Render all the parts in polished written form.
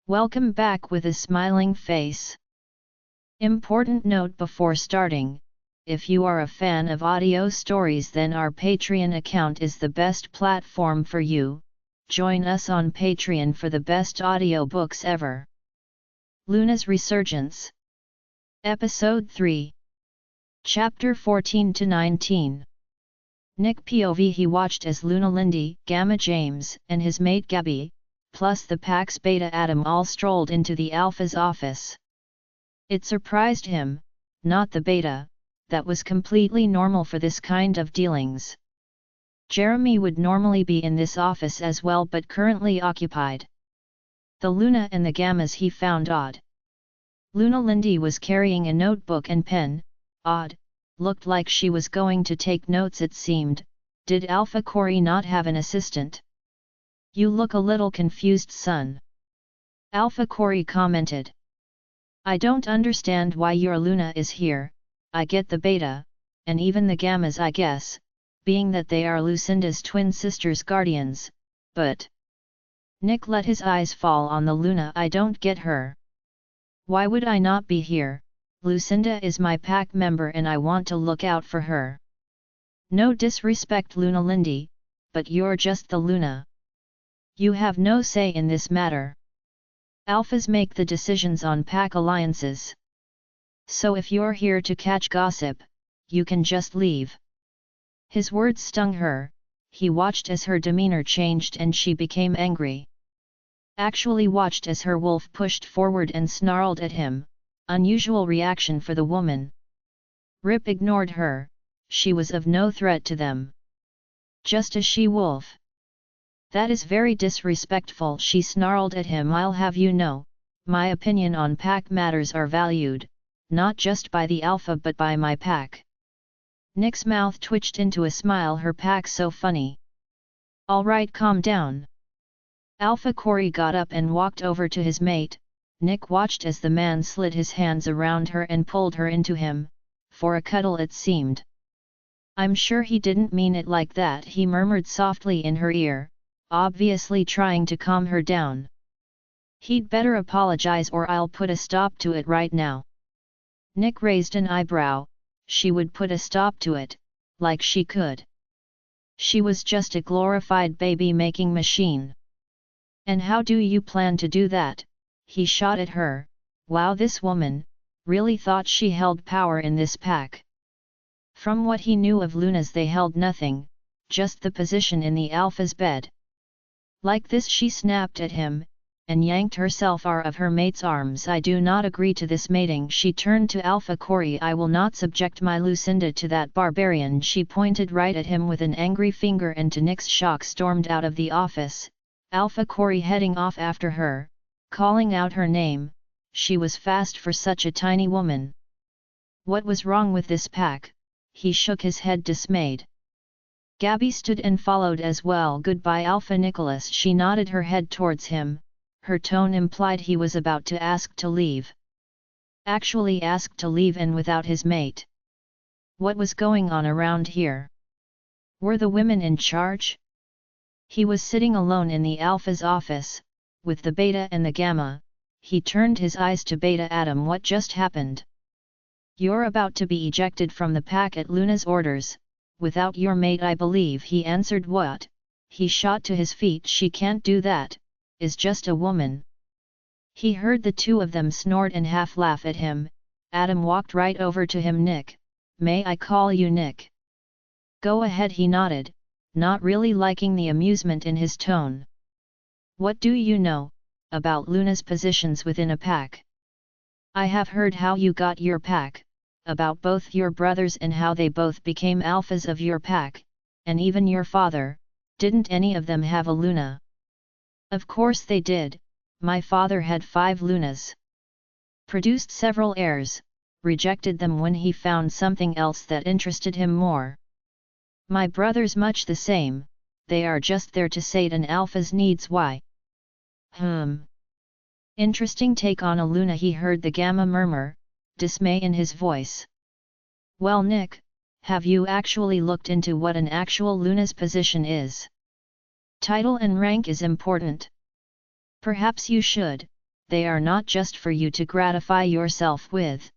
Welcome back with a smiling face. Important note before starting, if you are a fan of audio stories, then our Patreon account is the best platform for you. Join us on Patreon for the best audiobooks ever. Luna's Resurgence. Episode 3. Chapter 14 to 19. Nick POV. He watched as Luna, Lindy, Gamma James, and his mate Gabby, plus the Pax Beta Adam all strolled into the Alpha's office. It surprised him, not the Beta, that was completely normal for this kind of dealings. Jeremy would normally be in this office as well, but currently occupied. The Luna and the Gammas he found odd. Luna Lindy was carrying a notebook and pen, odd, looked like she was going to take notes it seemed. Did Alpha Corey not have an assistant? You look a little confused, son. Alpha Corey commented. I don't understand why your Luna is here. I get the Beta, and even the Gammas I guess, being that they are Lucinda's twin sisters' guardians, but... Nick let his eyes fall on the Luna. I don't get her. Why would I not be here? Lucinda is my pack member and I want to look out for her. No disrespect, Luna Lindy, but you're just the Luna. You have no say in this matter. Alphas make the decisions on pack alliances. So if you're here to catch gossip, you can just leave. His words stung her. He watched as her demeanor changed and she became angry. Actually watched as her wolf pushed forward and snarled at him, unusual reaction for the woman. Rip ignored her, she was of no threat to them. Just as she wolf. That is very disrespectful, she snarled at him. I'll have you know, my opinion on pack matters are valued, not just by the Alpha but by my pack. Nick's mouth twitched into a smile. Her pack so funny. All right, calm down. Alpha Corey got up and walked over to his mate. Nick watched as the man slid his hands around her and pulled her into him, for a cuddle it seemed. I'm sure he didn't mean it like that, he murmured softly in her ear, obviously trying to calm her down. He'd better apologize or I'll put a stop to it right now. Nick raised an eyebrow. She would put a stop to it, like she could. She was just a glorified baby-making machine. And how do you plan to do that? He shot at her. Wow, this woman really thought she held power in this pack. From what he knew of Lunas, they held nothing, just the position in the Alpha's bed. Like this, she snapped at him, and yanked herself out of her mate's arms. I do not agree to this mating. She turned to Alpha Corey. I will not subject my Lucinda to that barbarian. She pointed right at him with an angry finger and to Nick's shock stormed out of the office, Alpha Corey heading off after her, calling out her name. She was fast for such a tiny woman. What was wrong with this pack? He shook his head dismayed. Gabby stood and followed as well. Goodbye, Alpha Nicholas. She nodded her head towards him. Her tone implied he was about to ask to leave. Actually asked to leave and without his mate. What was going on around here? Were the women in charge? He was sitting alone in the Alpha's office, with the Beta and the Gamma. He turned his eyes to Beta. Adam, what just happened? You're about to be ejected from the pack at Luna's orders, without your mate, I believe, he answered. What? He shot to his feet. She can't do that, is just a woman. He heard the two of them snort and half laugh at him. Adam walked right over to him. Nick, may I call you Nick? Go ahead, he nodded, not really liking the amusement in his tone. What do you know about Luna's positions within a pack? I have heard how you got your pack, about both your brothers and how they both became alphas of your pack, and even your father. Didn't any of them have a Luna? Of course they did. My father had 5 Lunas. Produced several heirs, rejected them when he found something else that interested him more. My brothers much the same, they are just there to sate an alpha's needs. Why? Interesting take on a Luna, he heard the Gamma murmur, dismay in his voice. Well, Nick, have you actually looked into what an actual Luna's position is? Title and rank is important. Perhaps you should, they are not just for you to gratify yourself with.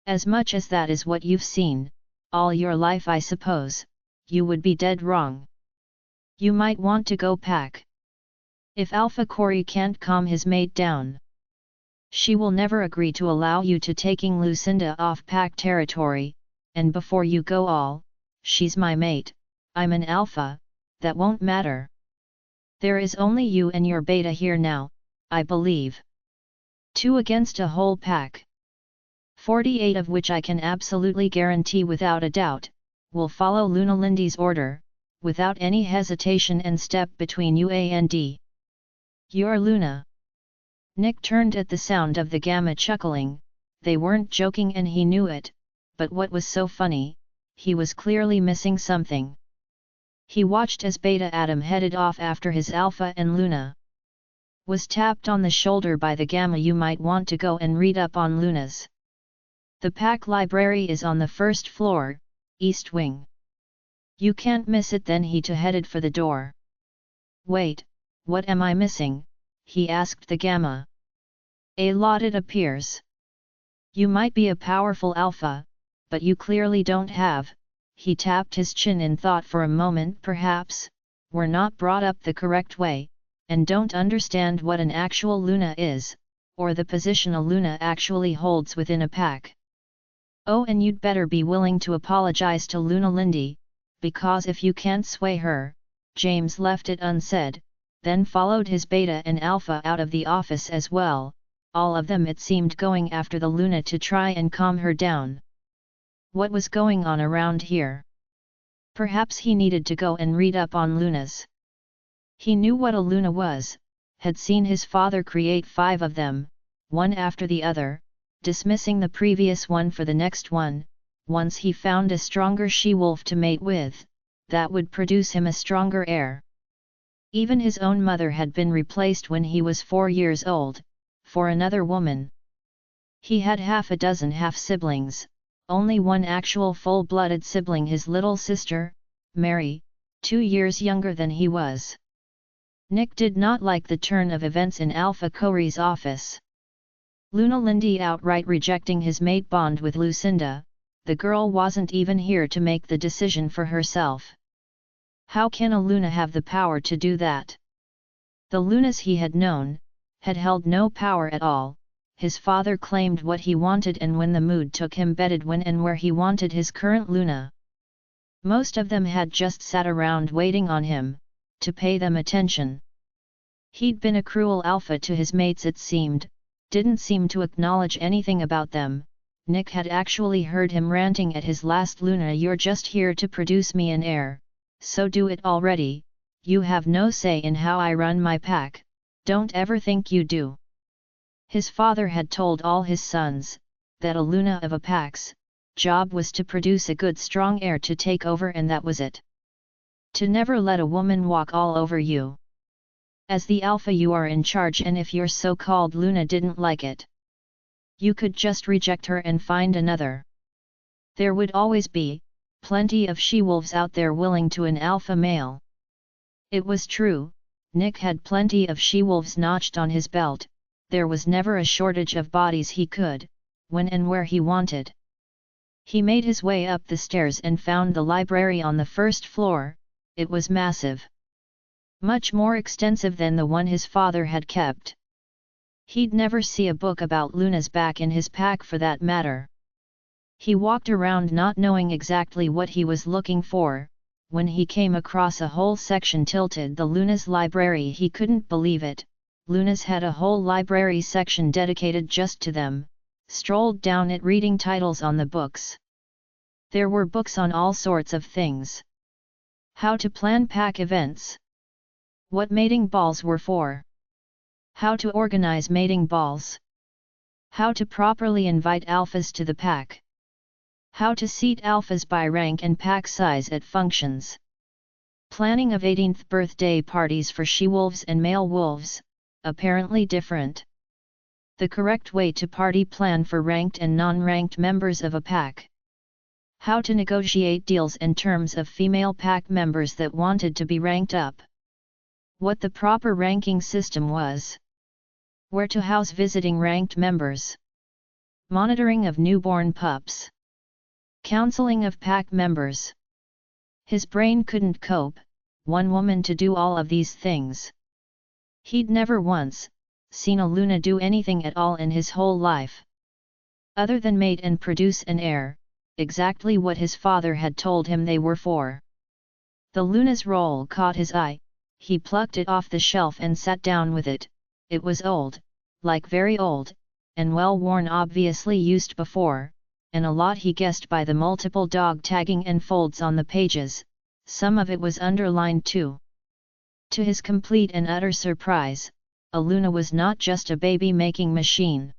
As much as that is what you've seen, all your life I suppose, you would be dead wrong. You might want to go pack. If Alpha Corey can't calm his mate down, she will never agree to allow you to taking Lucinda off pack territory, and before you go she's my mate, I'm an alpha, that won't matter. There is only you and your beta here now, I believe. 2 against a whole pack. 48 of which I can absolutely guarantee without a doubt, will follow Lindy's order, without any hesitation and step between you and You're Luna. Nick turned at the sound of the Gamma chuckling. They weren't joking and he knew it, but what was so funny, he was clearly missing something. He watched as Beta Adam headed off after his Alpha and Luna. Was tapped on the shoulder by the Gamma. You might want to go and read up on Luna's. The pack library is on the first floor, East Wing. You can't miss it. Then he headed for the door. Wait, what am I missing? He asked the Gamma. A lot it appears. You might be a powerful alpha, but you clearly don't have. He tapped his chin in thought for a moment. Perhaps, we're not brought up the correct way, and don't understand what an actual Luna is, or the position a Luna actually holds within a pack. Oh, and you'd better be willing to apologize to Lindy, because if you can't sway her, James left it unsaid, then followed his Beta and Alpha out of the office as well, all of them it seemed going after the Luna to try and calm her down. What was going on around here? Perhaps he needed to go and read up on Lunas. He knew what a Luna was, had seen his father create 5 of them, one after the other, dismissing the previous one for the next one. Once he found a stronger she-wolf to mate with, that would produce him a stronger heir. Even his own mother had been replaced when he was 4 years old, for another woman. He had half a dozen half-siblings, only one actual full-blooded sibling, his little sister, Mary, 2 years younger than he was. Nick did not like the turn of events in Alpha Corey's office. Lindy outright rejecting his mate bond with Lucinda, the girl wasn't even here to make the decision for herself. How can a Luna have the power to do that? The Lunas he had known, had held no power at all. His father claimed what he wanted and when the mood took him betted when and where he wanted his current Luna. Most of them had just sat around waiting on him, to pay them attention. He'd been a cruel alpha to his mates it seemed, didn't seem to acknowledge anything about them. Nick had actually heard him ranting at his last Luna, "You're just here to produce me an heir, so do it already, you have no say in how I run my pack, don't ever think you do." His father had told all his sons, that a Luna of a pack's job was to produce a good strong heir to take over, and that was it. To never let a woman walk all over you. As the alpha you are in charge, and if your so-called Luna didn't like it, you could just reject her and find another. There would always be plenty of she-wolves out there willing to an alpha male. It was true, Nick had plenty of she-wolves notched on his belt. There was never a shortage of bodies he could, when and where he wanted. He made his way up the stairs and found the library on the first floor. It was massive. Much more extensive than the one his father had kept. He'd never see a book about Lunas back in his pack for that matter. He walked around not knowing exactly what he was looking for. When he came across a whole section tilted the Lunas library, he couldn't believe it. Lunas had a whole library section dedicated just to them. Strolled down it reading titles on the books. There were books on all sorts of things. How to plan pack events. What mating balls were for. How to organize mating balls. How to properly invite alphas to the pack. How to seat alphas by rank and pack size at functions. Planning of 18th birthday parties for she-wolves and male wolves, apparently different. The correct way to party plan for ranked and non-ranked members of a pack. How to negotiate deals and terms of female pack members that wanted to be ranked up. What the proper ranking system was. Where to house visiting ranked members. Monitoring of newborn pups. Counseling of pack members. His brain couldn't cope, one woman to do all of these things. He'd never once seen a Luna do anything at all in his whole life. Other than mate and produce an heir, exactly what his father had told him they were for. The Luna's role caught his eye, he plucked it off the shelf and sat down with it. It was old, like very old, and well worn, obviously used before, and a lot he guessed by the multiple dog tagging and folds on the pages, some of it was underlined too. To his complete and utter surprise, a Luna was not just a baby-making machine.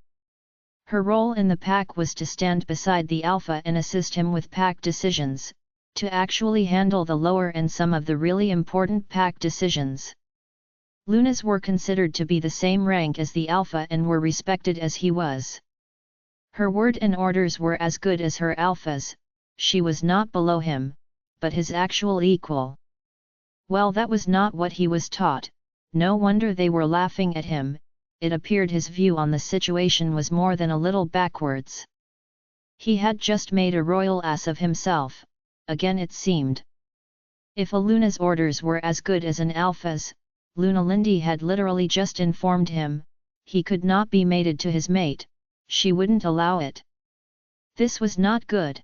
Her role in the pack was to stand beside the alpha and assist him with pack decisions, to actually handle the lower and some of the really important pack decisions. Lunas were considered to be the same rank as the alpha and were respected as he was. Her word and orders were as good as her alpha's, she was not below him, but his actual equal. Well, that was not what he was taught, no wonder they were laughing at him. It appeared his view on the situation was more than a little backwards. He had just made a royal ass of himself, again it seemed. If a Luna's orders were as good as an alpha's, Lindy had literally just informed him, he could not be mated to his mate, she wouldn't allow it. This was not good.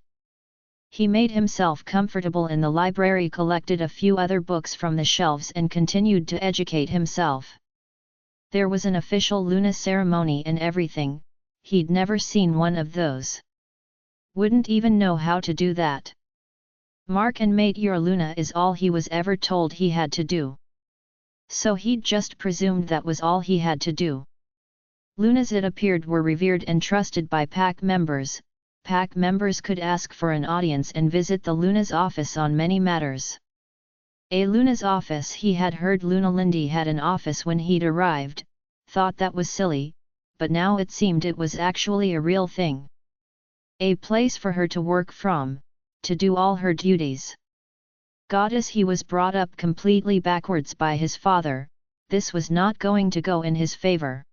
He made himself comfortable in the library, collected a few other books from the shelves and continued to educate himself. There was an official Luna ceremony and everything, he'd never seen one of those. Wouldn't even know how to do that. Mark and mate your Luna is all he was ever told he had to do. So he'd just presumed that was all he had to do. Lunas, it appeared, were revered and trusted by pack members. Pack members could ask for an audience and visit the Luna's office on many matters. A Luna's office, he had heard Lindy had an office when he'd arrived, thought that was silly, but now it seemed it was actually a real thing. A place for her to work from, to do all her duties. Goddess, he was brought up completely backwards by his father, this was not going to go in his favor.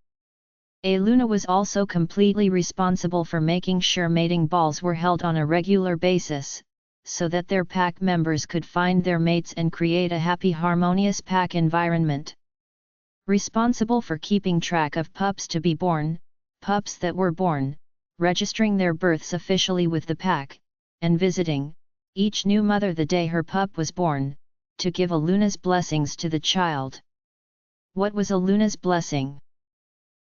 A Luna was also completely responsible for making sure mating balls were held on a regular basis, so that their pack members could find their mates and create a happy, harmonious pack environment. Responsible for keeping track of pups to be born, pups that were born, registering their births officially with the pack, and visiting each new mother the day her pup was born, to give a Luna's blessings to the child. What was a Luna's blessing?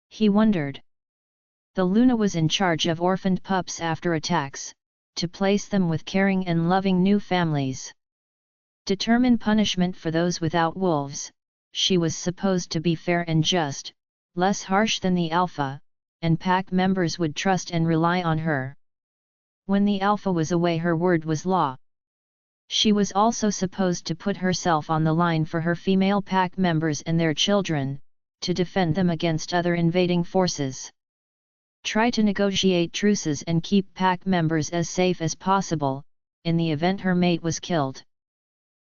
He wondered. The Luna was in charge of orphaned pups after attacks, to place them with caring and loving new families. Determine punishment for those without wolves, she was supposed to be fair and just, less harsh than the alpha, and pack members would trust and rely on her. When the alpha was away, her word was law. She was also supposed to put herself on the line for her female pack members and their children, to defend them against other invading forces. Try to negotiate truces and keep pack members as safe as possible, in the event her mate was killed.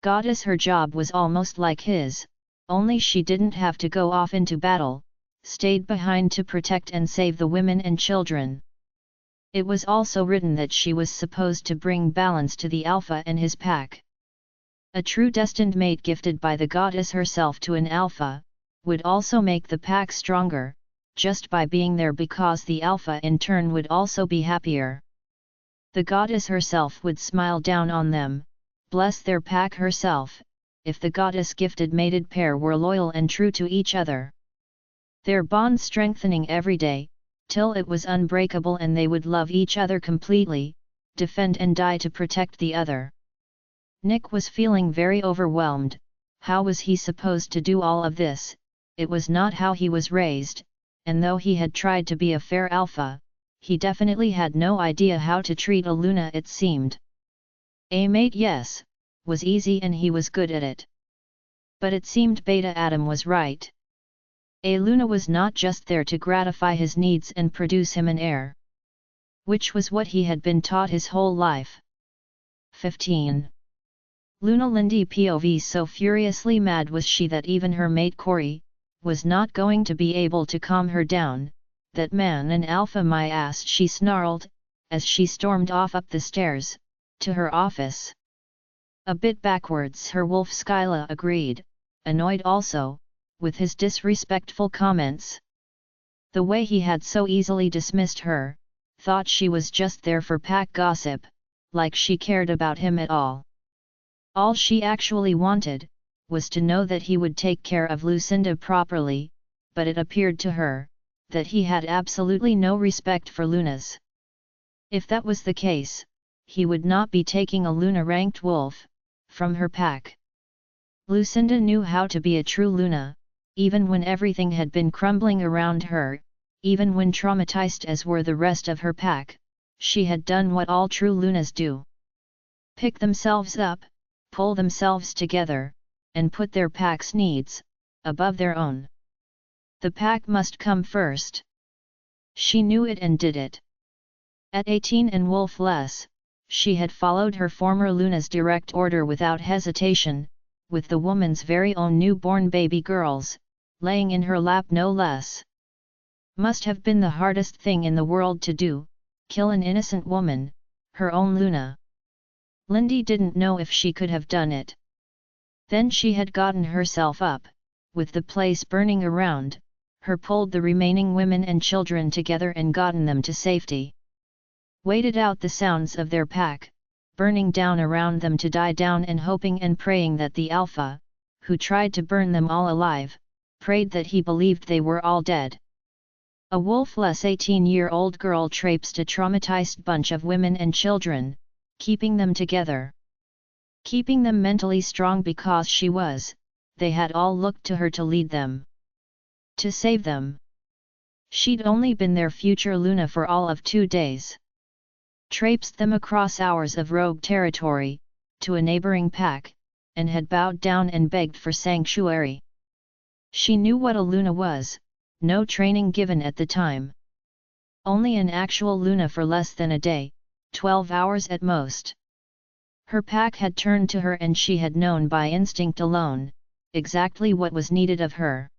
Goddess, her job was almost like his, only she didn't have to go off into battle, stayed behind to protect and save the women and children. It was also written that she was supposed to bring balance to the alpha and his pack. A true destined mate gifted by the goddess herself to an alpha, would also make the pack stronger, just by being there, because the alpha in turn would also be happier. The goddess herself would smile down on them, bless their pack herself, if the goddess-gifted mated pair were loyal and true to each other. Their bond strengthening every day, till it was unbreakable, and they would love each other completely, defend and die to protect the other. Nick was feeling very overwhelmed. How was he supposed to do all of this? It was not how he was raised, and though he had tried to be a fair alpha, he definitely had no idea how to treat a Luna, it seemed. A mate, yes, was easy and he was good at it. But it seemed Beta Adam was right. A Luna was not just there to gratify his needs and produce him an heir. Which was what he had been taught his whole life. 15. Lindy POV. So furiously mad was she that even her mate Corey, was not going to be able to calm her down. That man an alpha my ass, she snarled, as she stormed off up the stairs, to her office. A bit backwards, her wolf Skyla agreed, annoyed also, with his disrespectful comments. The way he had so easily dismissed her, thought she was just there for pack gossip, like she cared about him at all. All she actually wanted, was to know that he would take care of Lucinda properly, but it appeared to her, that he had absolutely no respect for Luna's. If that was the case, he would not be taking a Luna-ranked wolf from her pack. Lucinda knew how to be a true Luna, even when everything had been crumbling around her, even when traumatized as were the rest of her pack. She had done what all true Lunas do. Pick themselves up, pull themselves together, and put their pack's needs above their own. The pack must come first. She knew it and did it. At 18 and wolf-less, she had followed her former Luna's direct order without hesitation, with the woman's very own newborn baby girls, laying in her lap no less. Must have been the hardest thing in the world to do, kill an innocent woman, her own Luna. Lindy didn't know if she could have done it. Then she had gotten herself up, with the place burning around her, pulled the remaining women and children together and gotten them to safety. Waited out the sounds of their pack, burning down around them to die down, and hoping and praying that the Alpha, who tried to burn them all alive, prayed that he believed they were all dead. A wolf-less 18-year-old girl traipsed a traumatized bunch of women and children, keeping them together. Keeping them mentally strong because they had all looked to her to lead them. To save them. She'd only been their future Luna for all of 2 days. Traipsed them across hours of rogue territory, to a neighboring pack, and had bowed down and begged for sanctuary. She knew what a Luna was, no training given at the time. Only an actual Luna for less than a day, 12 hours at most. Her pack had turned to her and she had known by instinct alone, exactly what was needed of her.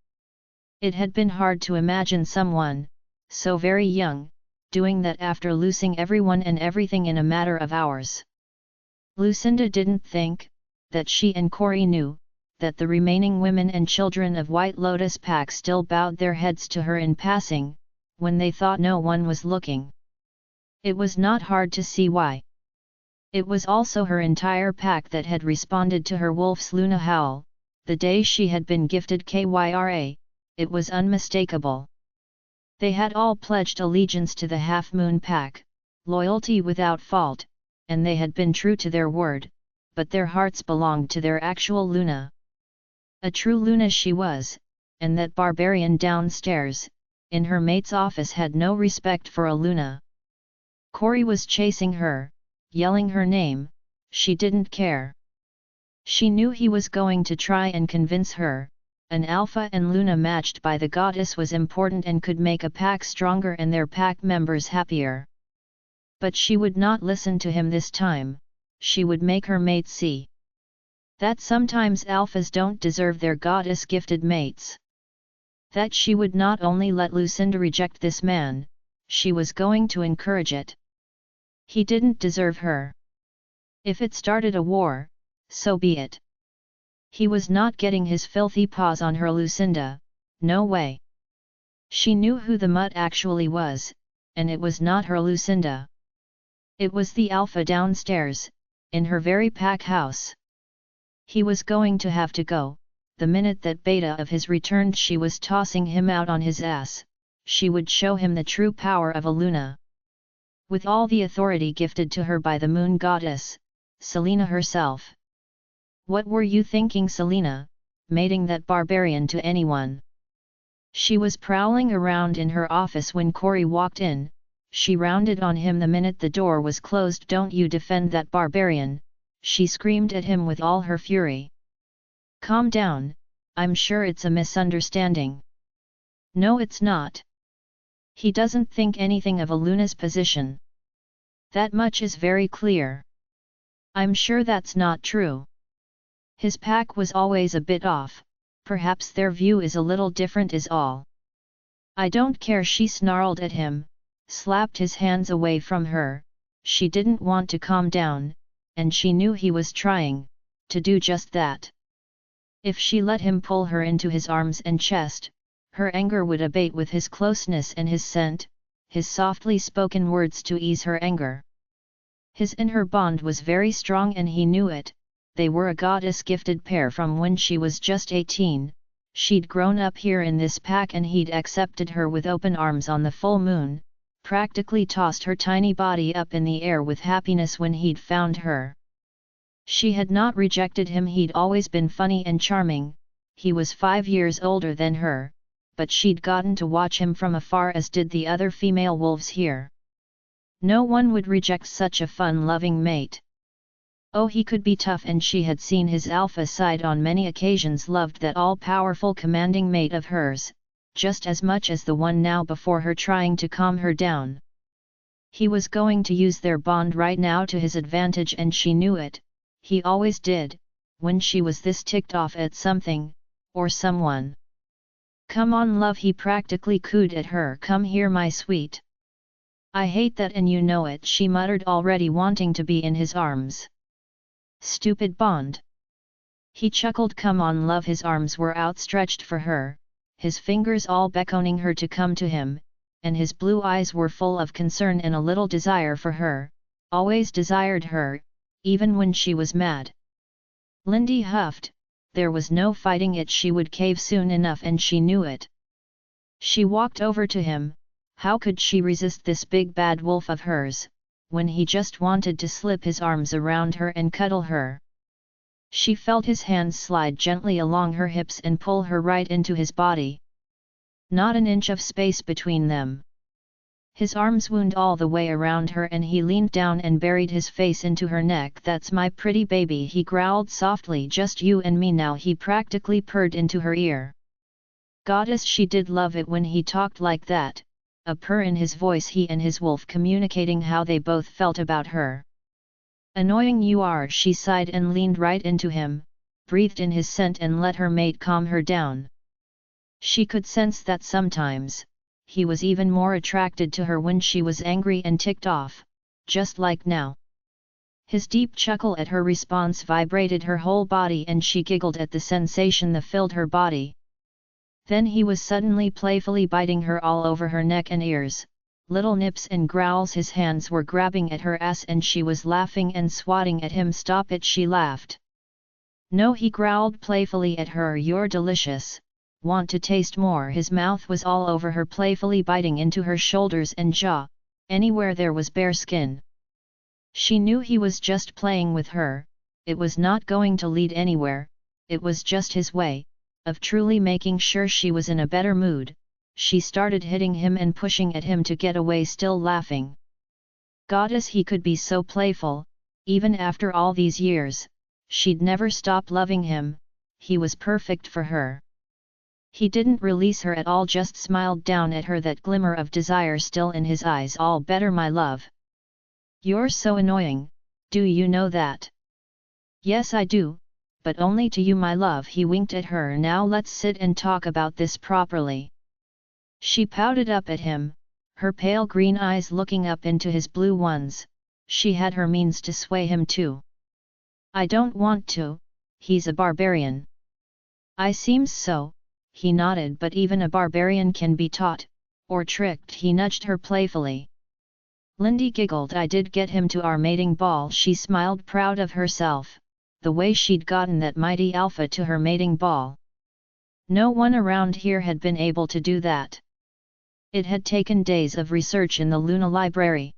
It had been hard to imagine someone, so very young, doing that after losing everyone and everything in a matter of hours. Lucinda didn't think that she and Corey knew that the remaining women and children of White Lotus pack still bowed their heads to her in passing, when they thought no one was looking. It was not hard to see why. It was also her entire pack that had responded to her wolf's Luna howl, the day she had been gifted Kyra. It was unmistakable. They had all pledged allegiance to the Half Moon pack, loyalty without fault, and they had been true to their word, but their hearts belonged to their actual Luna. A true Luna she was, and that barbarian downstairs, in her mate's office, had no respect for a Luna. Corey was chasing her, yelling her name, she didn't care. She knew he was going to try and convince her. An Alpha and Luna matched by the goddess was important and could make a pack stronger and their pack members happier. But she would not listen to him this time. She would make her mate see that sometimes Alphas don't deserve their goddess-gifted mates. That she would not only let Lucinda reject this man, she was going to encourage it. He didn't deserve her. If it started a war, so be it. He was not getting his filthy paws on her Lucinda, no way. She knew who the mutt actually was, and it was not her Lucinda. It was the Alpha downstairs, in her very pack house. He was going to have to go. The minute that Beta of his returned, she was tossing him out on his ass. She would show him the true power of a Luna. With all the authority gifted to her by the moon goddess, Selena herself. What were you thinking, Selena, mating that barbarian to anyone? She was prowling around in her office when Corey walked in. She rounded on him the minute the door was closed. Don't you defend that barbarian, she screamed at him with all her fury. Calm down, I'm sure it's a misunderstanding. No, it's not. He doesn't think anything of a Luna's position. That much is very clear. I'm sure that's not true. His pack was always a bit off, Perhaps their view is a little different is all. I don't care, she snarled at him, slapped his hands away from her. She didn't want to calm down, and she knew he was trying to do just that. If she let him pull her into his arms and chest, her anger would abate with his closeness and his scent, his softly spoken words to ease her anger. His and her bond was very strong and he knew it. They were a goddess-gifted pair from when she was just 18. She'd grown up here in this pack and he'd accepted her with open arms on the full moon, practically tossed her tiny body up in the air with happiness when he'd found her. She had not rejected him, he'd always been funny and charming. He was 5 years older than her, but she'd gotten to watch him from afar as did the other female wolves here. No one would reject such a fun-loving mate. Oh, he could be tough and she had seen his alpha side on many occasions, loved that all-powerful commanding mate of hers, just as much as the one now before her trying to calm her down. He was going to use their bond right now to his advantage and she knew it. He always did, when she was this ticked off at something, or someone. Come on love, he practically cooed at her, come here my sweet. I hate that and you know it, she muttered, already wanting to be in his arms. Stupid bond. He chuckled, come on love. His arms were outstretched for her, his fingers all beckoning her to come to him, and his blue eyes were full of concern and a little desire for her, always desired her, even when she was mad. Lindy huffed, there was no fighting it, she would cave soon enough and she knew it. She walked over to him. How could she resist this big bad wolf of hers, when he just wanted to slip his arms around her and cuddle her? She felt his hands slide gently along her hips and pull her right into his body. Not an inch of space between them. His arms wound all the way around her and he leaned down and buried his face into her neck. That's my pretty baby, he growled softly, just you and me now, he practically purred into her ear. Goddess, she did love it when he talked like that. A purr in his voice, he and his wolf communicating how they both felt about her. Annoying you are, she sighed and leaned right into him, breathed in his scent and let her mate calm her down. She could sense that sometimes, he was even more attracted to her when she was angry and ticked off, just like now. His deep chuckle at her response vibrated her whole body and she giggled at the sensation that filled her body. Then he was suddenly playfully biting her all over her neck and ears, little nips and growls. His hands were grabbing at her ass and she was laughing and swatting at him. Stop it, she laughed. No, he growled playfully at her, you're delicious, want to taste more? His mouth was all over her, playfully biting into her shoulders and jaw, anywhere there was bare skin. She knew he was just playing with her, it was not going to lead anywhere, it was just his way of truly making sure she was in a better mood. She started hitting him and pushing at him to get away, still laughing. Goddess, he could be so playful, even after all these years. She'd never stop loving him, he was perfect for her. He didn't release her at all, just smiled down at her, that glimmer of desire still in his eyes. All better, my love. You're so annoying, do you know that? Yes I do, but only to you my love. He winked at her. Now let's sit and talk about this properly. She pouted up at him, her pale green eyes looking up into his blue ones. She had her means to sway him too. I don't want to, he's a barbarian. I seems so, he nodded, but even a barbarian can be taught, or tricked. He nudged her playfully. Lindy giggled. I did get him to our mating ball. She smiled, proud of herself, the way she'd gotten that mighty alpha to her mating ball. No one around here had been able to do that. It had taken days of research in the Luna library.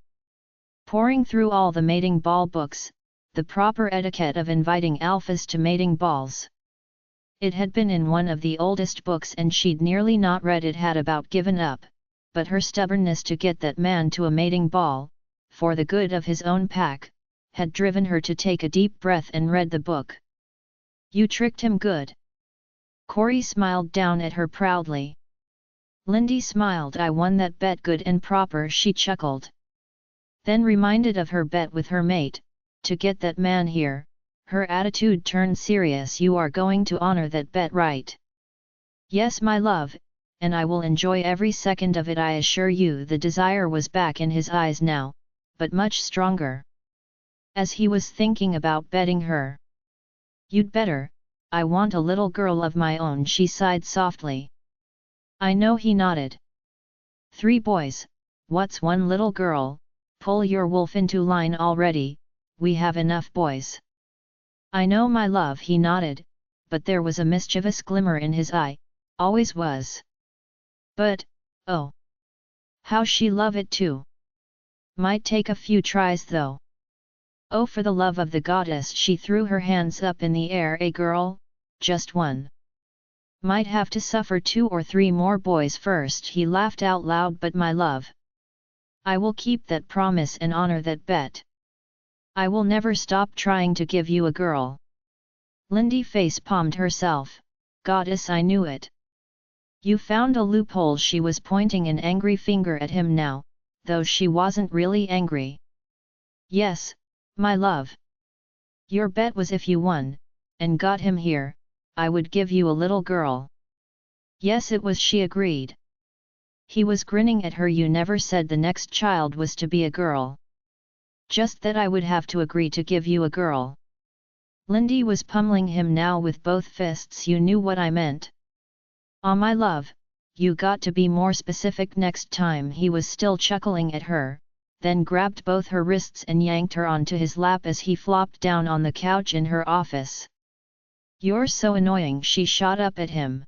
Poring through all the mating ball books, the proper etiquette of inviting alphas to mating balls. It had been in one of the oldest books and she'd nearly not read it, had about given up, but her stubbornness to get that man to a mating ball, for the good of his own pack, had driven her to take a deep breath and read the book. You tricked him good. Corey smiled down at her proudly. Lindy smiled. I won that bet good and proper, she chuckled. Then, reminded of her bet with her mate, to get that man here, her attitude turned serious. You are going to honor that bet, right? Yes, my love, and I will enjoy every second of it, I assure you. The desire was back in his eyes now, but much stronger. As he was thinking about betting her. You'd better, I want a little girl of my own, she sighed softly. I know, he nodded. 3 boys, what's 1 little girl? Pull your wolf into line already, we have enough boys. I know, my love, he nodded, but there was a mischievous glimmer in his eye, always was. But, oh! How she love it too! Might take a few tries though. Oh, for the love of the goddess, she threw her hands up in the air. A girl? Just 1. Might have to suffer 2 or 3 more boys first, he laughed out loud. But my love, I will keep that promise and honor that bet. I will never stop trying to give you a girl. Lindy face-palmed herself. Goddess, I knew it. You found a loophole. She was pointing an angry finger at him now, though she wasn't really angry. Yes, my love. Your bet was if you won, and got him here, I would give you a little girl. Yes, it was, she agreed. He was grinning at her. You never said the next child was to be a girl. Just that I would have to agree to give you a girl. Lindy was pummeling him now with both fists. You knew what I meant. Ah, my love, you got to be more specific next time. He was still chuckling at her, then grabbed both her wrists and yanked her onto his lap as he flopped down on the couch in her office. You're so annoying, she shot up at him.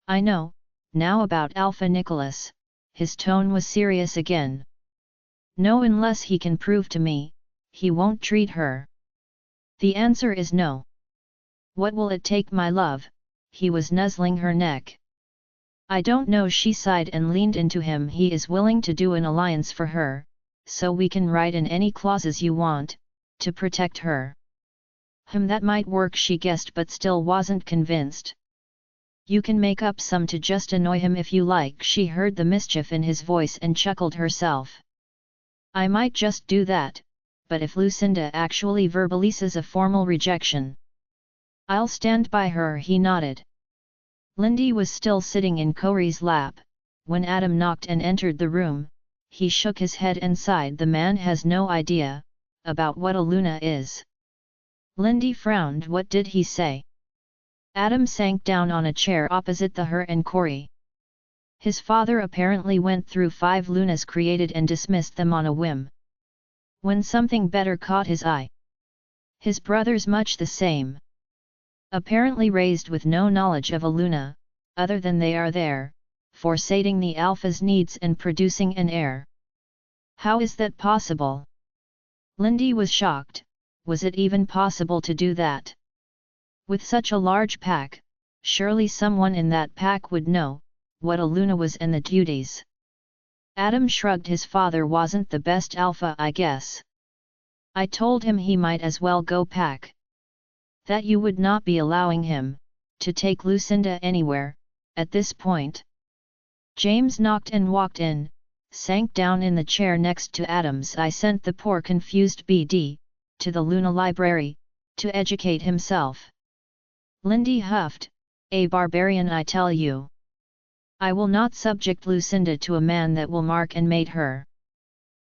I know, now about Alpha Nicholas, his tone was serious again. No, unless he can prove to me, he won't treat her. The answer is no. What will it take, my love? He was nuzzling her neck. I don't know, she sighed and leaned into him. He is willing to do an alliance for her, so we can write in any clauses you want, to protect her. That might work, she guessed, but still wasn't convinced. You can make up some to just annoy him if you like. She heard the mischief in his voice and chuckled herself. I might just do that, but if Lucinda actually verbalizes a formal rejection, I'll stand by her, he nodded. Lindy was still sitting in Corey's lap, when Adam knocked and entered the room. He shook his head and sighed. The man has no idea about what a Luna is. Lindy frowned. What did he say? Adam sank down on a chair opposite her and Corey. His father apparently went through 5 Lunas created and dismissed them on a whim. When something better caught his eye. His brother's much the same. Apparently raised with no knowledge of a Luna, other than they are there, for sating the Alpha's needs and producing an heir. How is that possible? Lindy was shocked. Was it even possible to do that? With such a large pack, surely someone in that pack would know what a Luna was and the duties. Adam shrugged. His father wasn't the best Alpha, I guess. I told him he might as well go pack. That you would not be allowing him to take Lucinda anywhere, at this point. James knocked and walked in, sank down in the chair next to Adam's. I sent the poor confused BD to the Luna Library to educate himself. Lindy huffed. A barbarian, I tell you. I will not subject Lucinda to a man that will mark and mate her.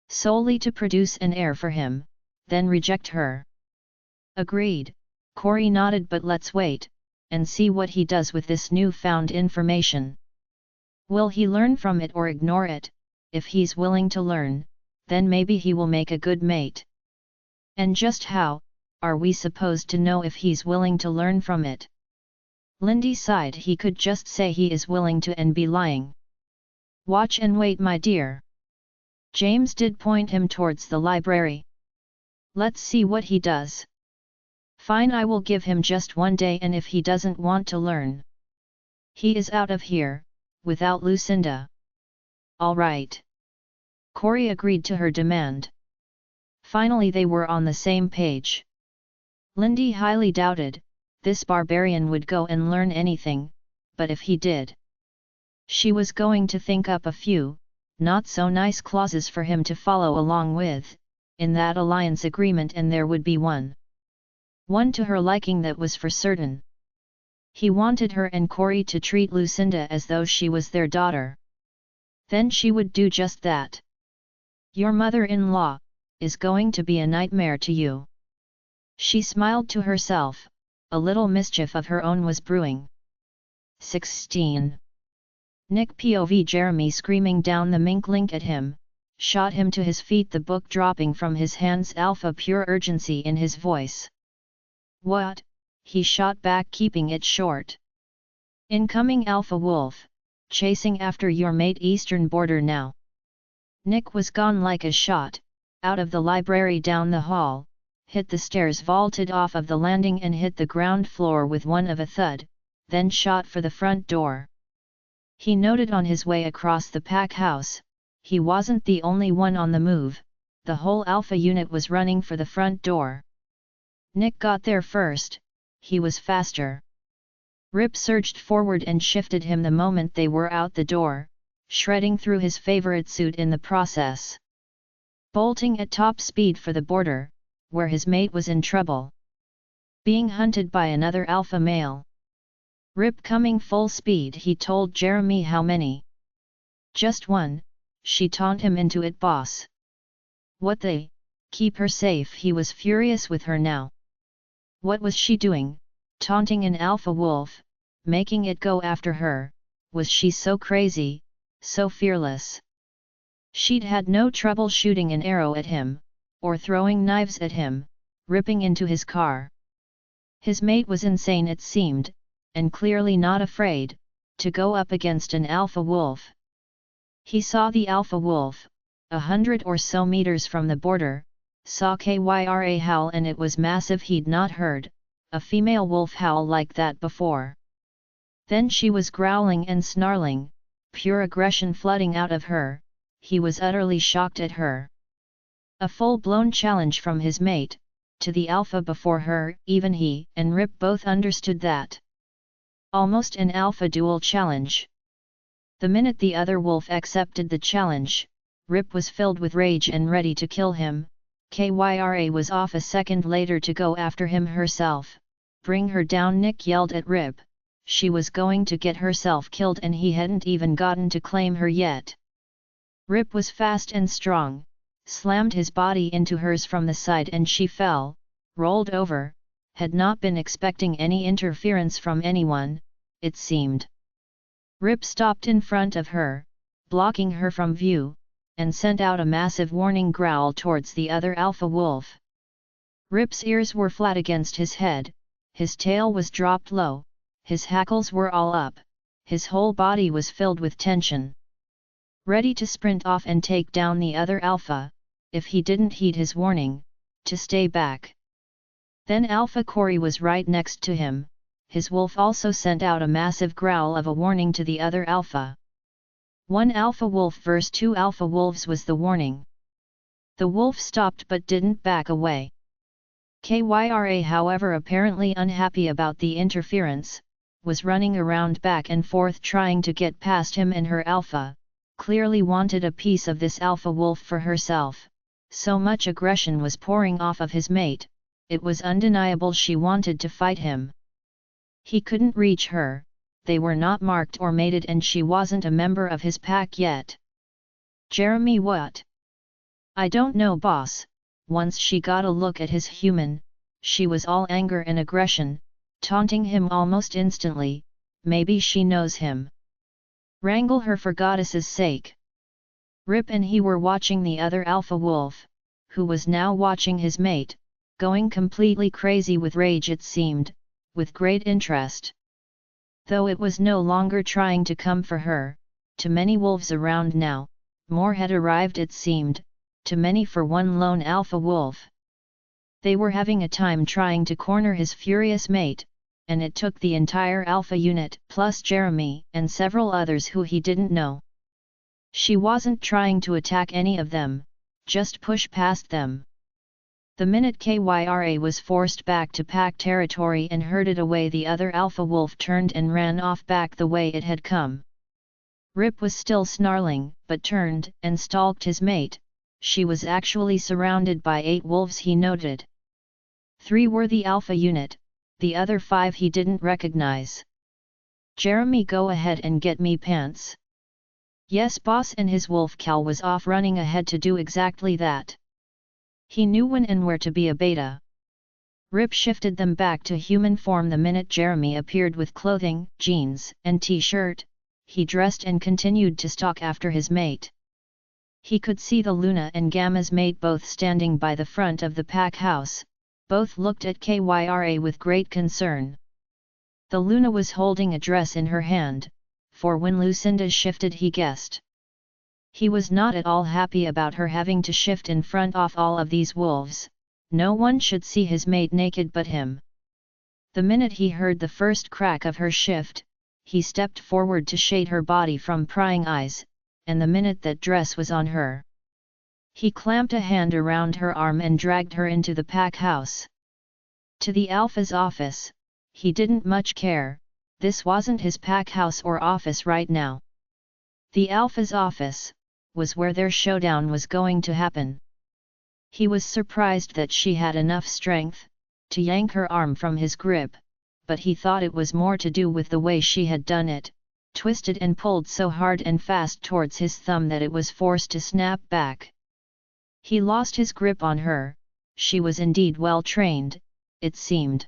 Solely to produce an heir for him, then reject her. Agreed, Corey nodded. But let's wait and see what he does with this newfound information. Will he learn from it or ignore it? If he's willing to learn, then maybe he will make a good mate. And just how are we supposed to know if he's willing to learn from it? Lindy sighed. He could just say he is willing to and be lying. Watch and wait, my dear. James did point him towards the library. Let's see what he does. Fine, I will give him just 1 day, and if he doesn't want to learn, he is out of here, without Lucinda. All right. Corey agreed to her demand. Finally they were on the same page. Lindy highly doubted this barbarian would go and learn anything, but if he did, she was going to think up a few not so nice clauses for him to follow along with in that alliance agreement, and there would be one to her liking, that was for certain. He wanted her and Corey to treat Lucinda as though she was their daughter. Then she would do just that. Your mother-in-law is going to be a nightmare to you. She smiled to herself, a little mischief of her own was brewing. 16. Nick POV Jeremy screaming down the mink link at him, shot him to his feet, the book dropping from his hands, alpha pure urgency in his voice. What? He shot back, keeping it short. Incoming alpha wolf, chasing after your mate, eastern border now. Nick was gone like a shot, out of the library, down the hall, hit the stairs, vaulted off of the landing and hit the ground floor with one of a thud, then shot for the front door. He noted on his way across the pack house, he wasn't the only one on the move, the whole alpha unit was running for the front door. Nick got there first, he was faster. Rip surged forward and shifted him the moment they were out the door, shredding through his favorite suit in the process. Bolting at top speed for the border, where his mate was in trouble. Being hunted by another alpha male. Rip coming full speed, he told Jeremy. How many? Just one, she taunted him into it, boss. What the? Keep her safe. He was furious with her now. What was she doing, taunting an alpha wolf, making it go after her? Was she so crazy, so fearless? She'd had no trouble shooting an arrow at him, or throwing knives at him, ripping into his car. His mate was insane, it seemed, and clearly not afraid to go up against an alpha wolf. He saw the alpha wolf, 100 or so meters from the border, saw Kyra howl, and it was massive. He'd not heard a female wolf howl like that before. Then she was growling and snarling, pure aggression flooding out of her. He was utterly shocked at her. A full-blown challenge from his mate to the alpha before her. Even he and Rip both understood that. Almost an alpha dual challenge. The minute the other wolf accepted the challenge, Rip was filled with rage and ready to kill him. Kyra was off a second later to go after him herself. Bring her down, Nick yelled at Rip. She was going to get herself killed and he hadn't even gotten to claim her yet. Rip was fast and strong, slammed his body into hers from the side and she fell, rolled over, had not been expecting any interference from anyone, it seemed. Rip stopped in front of her, blocking her from view, and sent out a massive warning growl towards the other alpha wolf. Rip's ears were flat against his head, his tail was dropped low, his hackles were all up, his whole body was filled with tension. Ready to sprint off and take down the other alpha, if he didn't heed his warning, to stay back. Then Alpha Corey was right next to him, his wolf also sent out a massive growl of a warning to the other alpha. One alpha wolf versus two alpha wolves was the warning. The wolf stopped but didn't back away. Kyra, however, apparently unhappy about the interference, was running around back and forth trying to get past him and her alpha, clearly wanted a piece of this alpha wolf for herself. So much aggression was pouring off of his mate, it was undeniable she wanted to fight him. He couldn't reach her, they were not marked or mated and she wasn't a member of his pack yet. Jeremy, what? I don't know, boss. Once she got a look at his human, she was all anger and aggression, taunting him almost instantly. Maybe she knows him. Wrangle her for goddess's sake. Rip and he were watching the other alpha wolf, who was now watching his mate, going completely crazy with rage it seemed, with great interest. Though it was no longer trying to come for her, too many wolves around now, more had arrived it seemed, too many for one lone alpha wolf. They were having a time trying to corner his furious mate, and it took the entire alpha unit plus Jeremy and several others who he didn't know. She wasn't trying to attack any of them, just push past them. The minute Kyra was forced back to pack territory and herded away, the other alpha wolf turned and ran off back the way it had come. Rip was still snarling, but turned and stalked his mate. She was actually surrounded by 8 wolves, he noted. 3 were the alpha unit, the other 5 he didn't recognize. Jeremy, go ahead and get me pants. Yes boss, and his wolf cow was off running ahead to do exactly that. He knew when and where to be a beta. Rip shifted them back to human form the minute Jeremy appeared with clothing, jeans, and t-shirt. He dressed and continued to stalk after his mate. He could see the Luna and Gamma's mate both standing by the front of the pack house. Both looked at Kyra with great concern. The Luna was holding a dress in her hand, for when Lucinda shifted he guessed. He was not at all happy about her having to shift in front of all of these wolves. No one should see his mate naked but him. The minute he heard the first crack of her shift, he stepped forward to shade her body from prying eyes, and the minute that dress was on her, he clamped a hand around her arm and dragged her into the pack house. To the Alpha's office. He didn't much care, this wasn't his pack house or office right now. The Alpha's office was where their showdown was going to happen. He was surprised that she had enough strength to yank her arm from his grip, but he thought it was more to do with the way she had done it, twisted and pulled so hard and fast towards his thumb that it was forced to snap back. He lost his grip on her. She was indeed well trained, it seemed.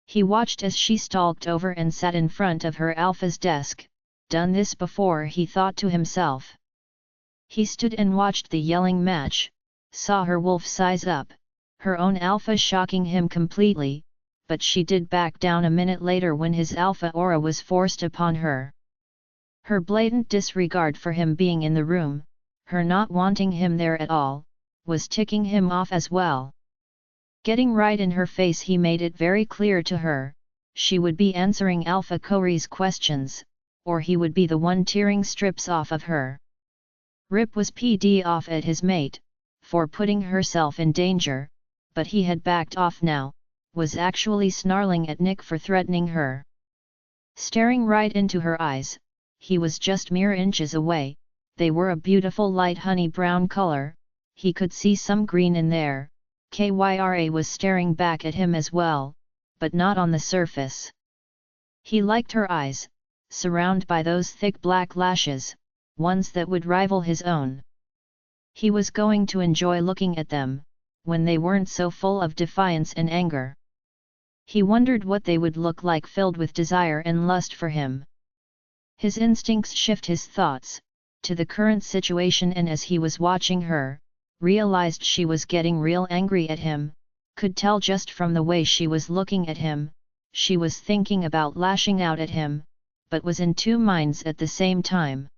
He watched as she stalked over and sat in front of her Alpha's desk. Done this before, he thought to himself. He stood and watched the yelling match, saw her wolf size up, her own Alpha shocking him completely, but she did back down a minute later when his Alpha aura was forced upon her. Her blatant disregard for him being in the room, her not wanting him there at all, was ticking him off as well. Getting right in her face, he made it very clear to her, she would be answering Alpha Corey's questions, or he would be the one tearing strips off of her. Rip was pd off at his mate, for putting herself in danger, but he had backed off now, was actually snarling at Nick for threatening her. Staring right into her eyes, he was just mere inches away, they were a beautiful light honey brown color, he could see some green in there. Kyra was staring back at him as well, but not on the surface. He liked her eyes, surrounded by those thick black lashes, ones that would rival his own. He was going to enjoy looking at them, when they weren't so full of defiance and anger. He wondered what they would look like filled with desire and lust for him. His instincts shift his thoughts to the current situation, and as he was watching her, realized she was getting real angry at him, could tell just from the way she was looking at him, she was thinking about lashing out at him, but was in two minds at the same time.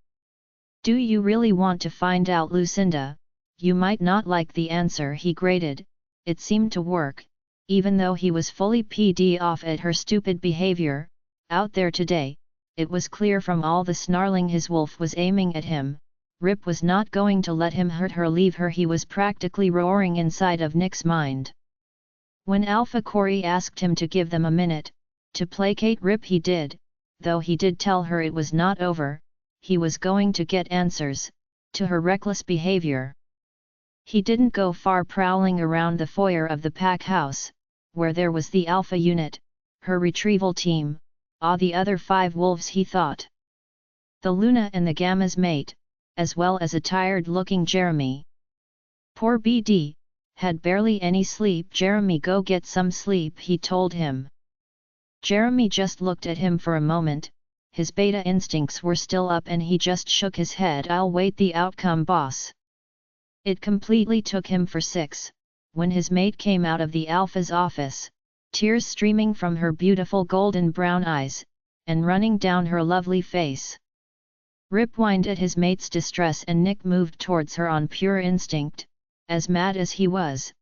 Do you really want to find out, Lucinda? You might not like the answer, he grated. It seemed to work, even though he was fully pd off at her stupid behavior. Out there today, it was clear from all the snarling his wolf was aiming at him. Rip was not going to let him hurt her, leave her. He was practically roaring inside of Nick's mind. When Alpha Corey asked him to give them a minute to placate Rip, he did, though he did tell her it was not over. He was going to get answers to her reckless behavior. He didn't go far, prowling around the foyer of the pack house, where there was the Alpha unit, her retrieval team, the other 5 wolves, he thought. The Luna and the Gamma's mate, as well as a tired-looking Jeremy. Poor BD, had barely any sleep. Jeremy, go get some sleep, he told him. Jeremy just looked at him for a moment. His beta instincts were still up and he just shook his head. I'll wait the outcome, boss. It completely took him for 6, when his mate came out of the Alpha's office, tears streaming from her beautiful golden brown eyes, and running down her lovely face. Rip whined at his mate's distress and Nick moved towards her on pure instinct. As mad as he was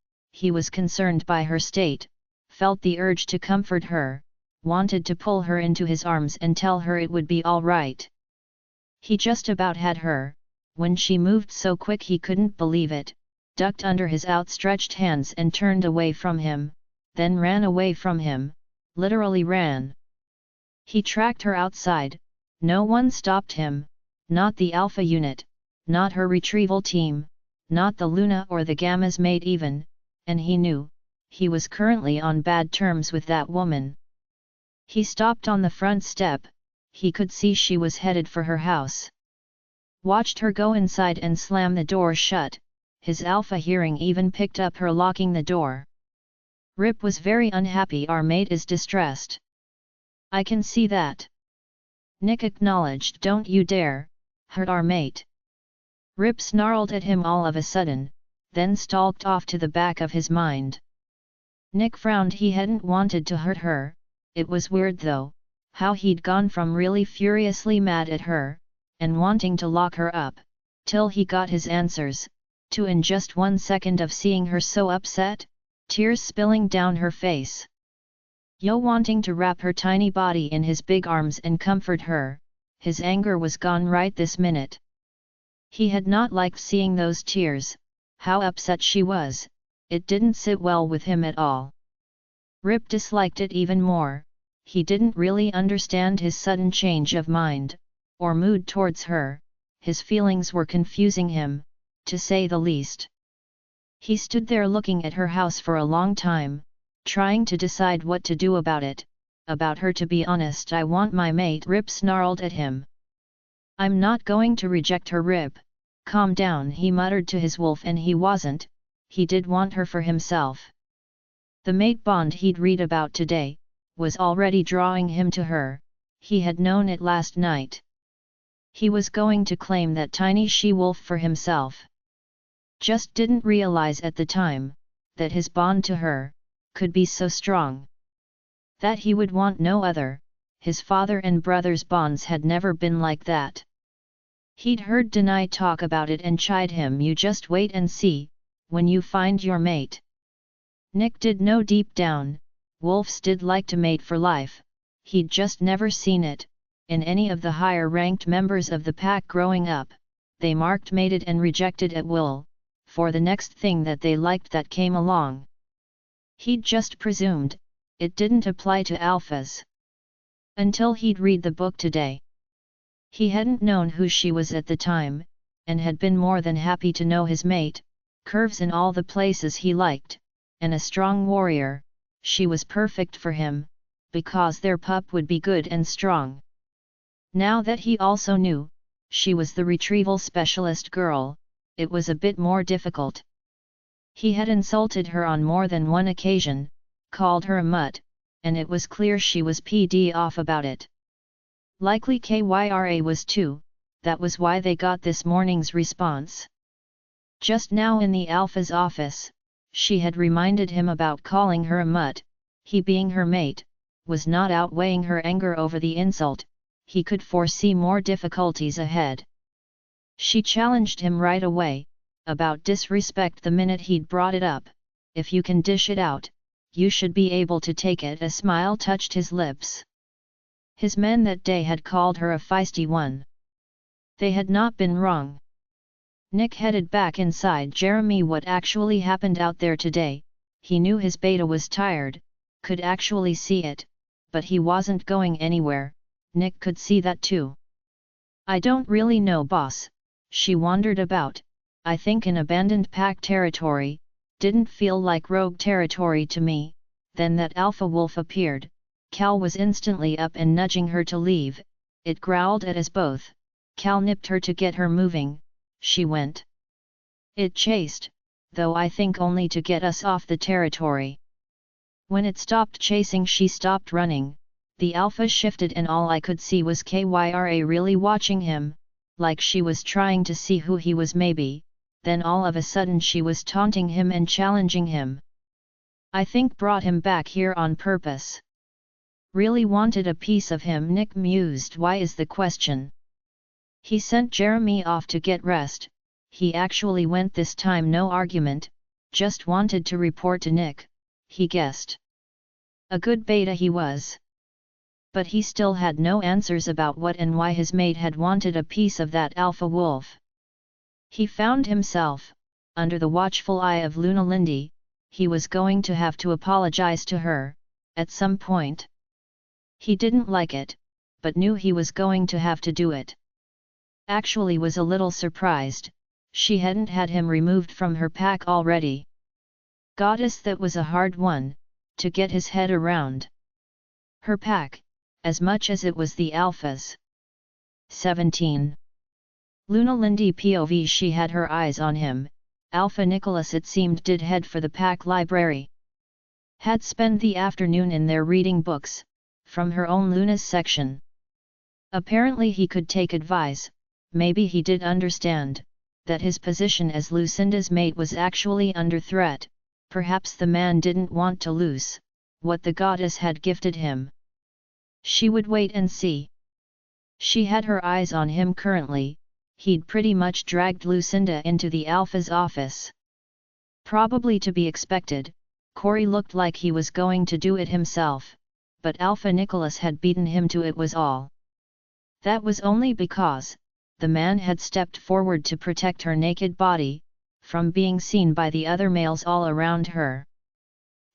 concerned by her state, felt the urge to comfort her, wanted to pull her into his arms and tell her it would be all right. He just about had her, when she moved so quick he couldn't believe it, ducked under his outstretched hands and turned away from him, then ran away from him, literally ran. He tracked her outside, no one stopped him, not the Alpha unit, not her retrieval team, not the Luna or the Gamma's mate even, and he knew, he was currently on bad terms with that woman. He stopped on the front step, he could see she was headed for her house. Watched her go inside and slam the door shut, his alpha hearing even picked up her locking the door. Rip was very unhappy. Our mate is distressed. I can see that. Nick acknowledged. Don't you dare hurt our mate. Rip snarled at him all of a sudden, then stalked off to the back of his mind. Nick frowned. He hadn't wanted to hurt her. It was weird though, how he'd gone from really furiously mad at her, and wanting to lock her up, till he got his answers, to in just 1 second of seeing her so upset, tears spilling down her face. Yo wanting to wrap her tiny body in his big arms and comfort her, his anger was gone right this minute. He had not liked seeing those tears, how upset she was, it didn't sit well with him at all. Rip disliked it even more. He didn't really understand his sudden change of mind, or mood towards her. His feelings were confusing him, to say the least. He stood there looking at her house for a long time, trying to decide what to do about it. About her, to be honest. I want my mate. Rip snarled at him. I'm not going to reject her. Rip, calm down, he muttered to his wolf, and he wasn't. He did want her for himself. The mate bond he'd read about today was already drawing him to her. He had known it last night. He was going to claim that tiny she-wolf for himself. Just didn't realize at the time that his bond to her could be so strong. That he would want no other. His father and brother's bonds had never been like that. He'd heard Denai talk about it and chide him. You just wait and see, when you find your mate. Nick did know deep down, wolves did like to mate for life. He'd just never seen it in any of the higher-ranked members of the pack growing up. They marked, mated and rejected at will, for the next thing that they liked that came along. He'd just presumed it didn't apply to alphas. Until he'd read the book today. He hadn't known who she was at the time, and had been more than happy to know his mate, curves in all the places he liked, and a strong warrior. She was perfect for him, because their pup would be good and strong. Now that he also knew she was the retrieval specialist girl, it was a bit more difficult. He had insulted her on more than one occasion, called her a mutt, and it was clear she was pd off about it. Likely Kyra was too. That was why they got this morning's response. Just now in the alpha's office, she had reminded him about calling her a mutt. He, being her mate, was not outweighing her anger over the insult. He could foresee more difficulties ahead. She challenged him right away, about disrespect the minute he'd brought it up. If you can dish it out, you should be able to take it. A smile touched his lips. His men that day had called her a feisty one. They had not been wrong. Nick headed back inside. Jeremy, what actually happened out there today? He knew his beta was tired, could actually see it, but he wasn't going anywhere. Nick could see that too. I don't really know, boss. She wandered about, I think in abandoned pack territory, didn't feel like rogue territory to me. Then that alpha wolf appeared. Cal was instantly up and nudging her to leave. It growled at us both. Cal nipped her to get her moving. She went. It chased, though I think only to get us off the territory. When it stopped chasing, she stopped running. The alpha shifted and all I could see was Kyra really watching him, like she was trying to see who he was maybe. Then all of a sudden she was taunting him and challenging him. I think brought him back here on purpose. Really wanted a piece of him, Nick mused. Why is the question? He sent Jeremy off to get rest. He actually went this time, no argument, just wanted to report to Nick, he guessed. A good beta he was. But he still had no answers about what and why his mate had wanted a piece of that alpha wolf. He found himself, under the watchful eye of Lindy. He was going to have to apologize to her, at some point. He didn't like it, but knew he was going to have to do it. Actually was a little surprised, she hadn't had him removed from her pack already. Goddess, that was a hard one, to get his head around. Her pack, as much as it was the Alpha's. 17. Luna Lindy POV. She had her eyes on him. Alpha Nicholas, it seemed, did head for the pack library. Had spent the afternoon in there reading books, from her own Luna's section. Apparently he could take advice. Maybe he did understand that his position as Lucinda's mate was actually under threat. Perhaps the man didn't want to lose what the goddess had gifted him. She would wait and see. She had her eyes on him currently. He'd pretty much dragged Lucinda into the Alpha's office. Probably to be expected, Corey looked like he was going to do it himself, but Alpha Nicholas had beaten him to it was all. That was only because the man had stepped forward to protect her naked body from being seen by the other males all around her.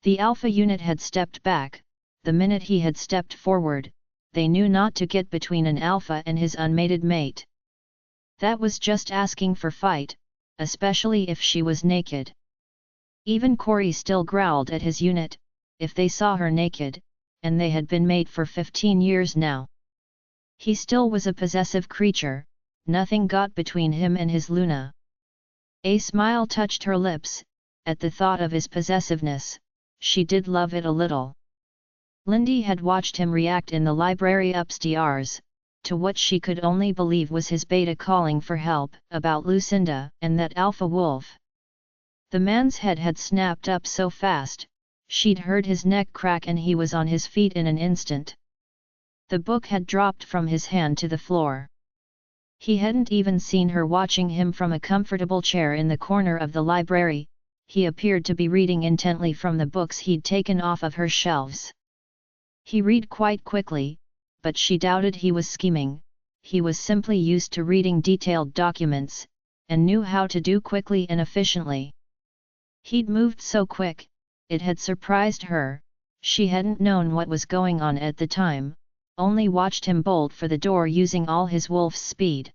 The Alpha unit had stepped back. The minute he had stepped forward, they knew not to get between an Alpha and his unmated mate. That was just asking for fight, especially if she was naked. Even Corey still growled at his unit, if they saw her naked, and they had been mate for 15 years now. He still was a possessive creature. Nothing got between him and his Luna. A smile touched her lips. At the thought of his possessiveness, she did love it a little. Lindy had watched him react in the library upstairs, to what she could only believe was his beta calling for help about Lucinda and that Alpha Wolf. The man's head had snapped up so fast, she'd heard his neck crack and he was on his feet in an instant. The book had dropped from his hand to the floor. He hadn't even seen her watching him from a comfortable chair in the corner of the library. He appeared to be reading intently from the books he'd taken off of her shelves. He read quite quickly, but she doubted he was scheming. He was simply used to reading detailed documents, and knew how to do quickly and efficiently. He'd moved so quick, it had surprised her. She hadn't known what was going on at the time, only watched him bolt for the door using all his wolf's speed.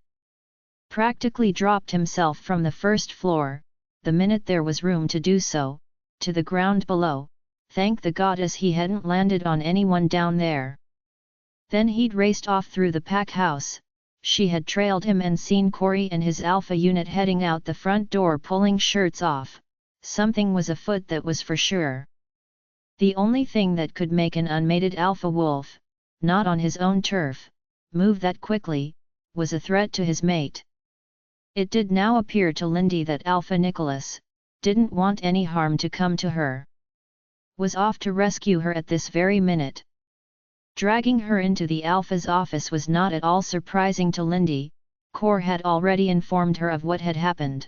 Practically dropped himself from the first floor, the minute there was room to do so, to the ground below. Thank the goddess he hadn't landed on anyone down there. Then he'd raced off through the pack house. She had trailed him and seen Corey and his Alpha unit heading out the front door pulling shirts off. Something was afoot, that was for sure. The only thing that could make an unmated Alpha wolf, not on his own turf, move that quickly, was a threat to his mate. It did now appear to Lindy that Alpha Nicholas didn't want any harm to come to her. Was off to rescue her at this very minute. Dragging her into the Alpha's office was not at all surprising to Lindy. Cor had already informed her of what had happened.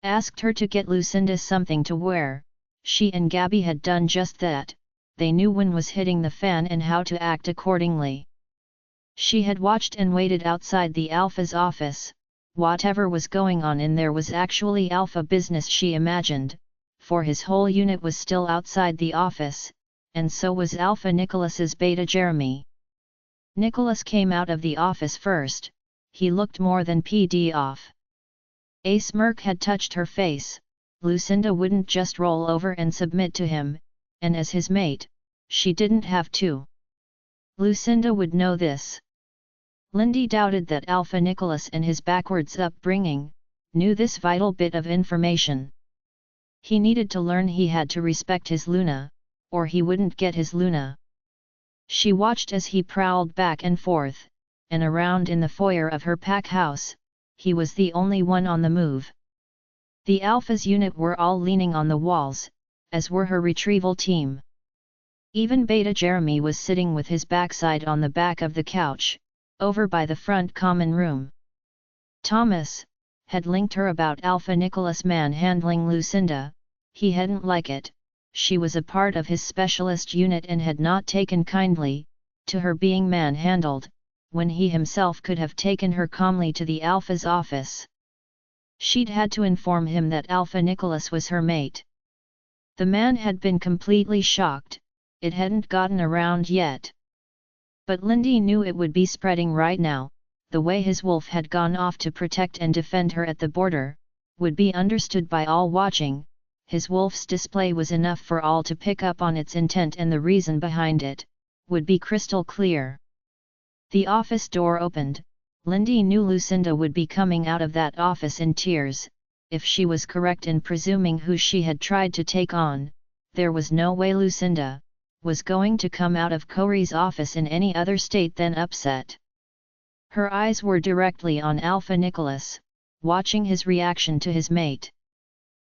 Asked her to get Lucinda something to wear. She and Gabby had done just that. They knew when was hitting the fan and how to act accordingly. She had watched and waited outside the Alpha's office. Whatever was going on in there was actually Alpha business, she imagined, for his whole unit was still outside the office, and so was Alpha Nicholas's beta Jeremy. Nicholas came out of the office first. He looked more than PD off. A smirk had touched her face. Lucinda wouldn't just roll over and submit to him, and as his mate, she didn't have to. Lucinda would know this. Lindy doubted that Alpha Nicholas and his backwards upbringing knew this vital bit of information. He needed to learn. He had to respect his Luna, or he wouldn't get his Luna. She watched as he prowled back and forth, and around in the foyer of her pack house. He was the only one on the move. The Alpha's unit were all leaning on the walls, as were her retrieval team. Even Beta Jeremy was sitting with his backside on the back of the couch, over by the front common room. Thomas had linked her about Alpha Nicholas manhandling Lucinda. He hadn't liked it. She was a part of his specialist unit and had not taken kindly to her being manhandled, when he himself could have taken her calmly to the Alpha's office. She'd had to inform him that Alpha Nicholas was her mate. The man had been completely shocked. It hadn't gotten around yet. But Lindy knew it would be spreading right now. The way his wolf had gone off to protect and defend her at the border would be understood by all watching. His wolf's display was enough for all to pick up on its intent and the reason behind it, would be crystal clear. The office door opened. Lindy knew Lucinda would be coming out of that office in tears. If she was correct in presuming who she had tried to take on, there was no way Lucinda was going to come out of Corey's office in any other state than upset. Her eyes were directly on Alpha Nicholas, watching his reaction to his mate.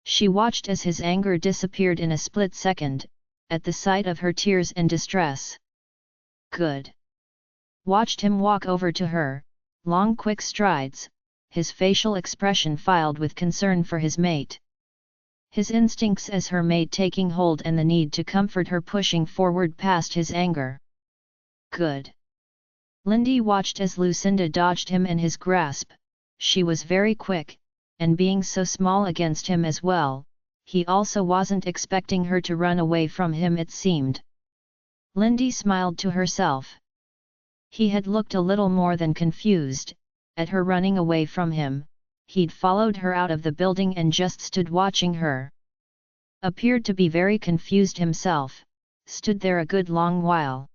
She watched as his anger disappeared in a split second, at the sight of her tears and distress. Good. Watched him walk over to her, long quick strides, his facial expression filled with concern for his mate. His instincts as her mate taking hold and the need to comfort her pushing forward past his anger. Good. Lindy watched as Lucinda dodged him and his grasp. She was very quick, and being so small against him as well, he also wasn't expecting her to run away from him it seemed. Lindy smiled to herself. He had looked a little more than confused, at her running away from him. He'd followed her out of the building and just stood watching her. Appeared to be very confused himself, stood there a good long while.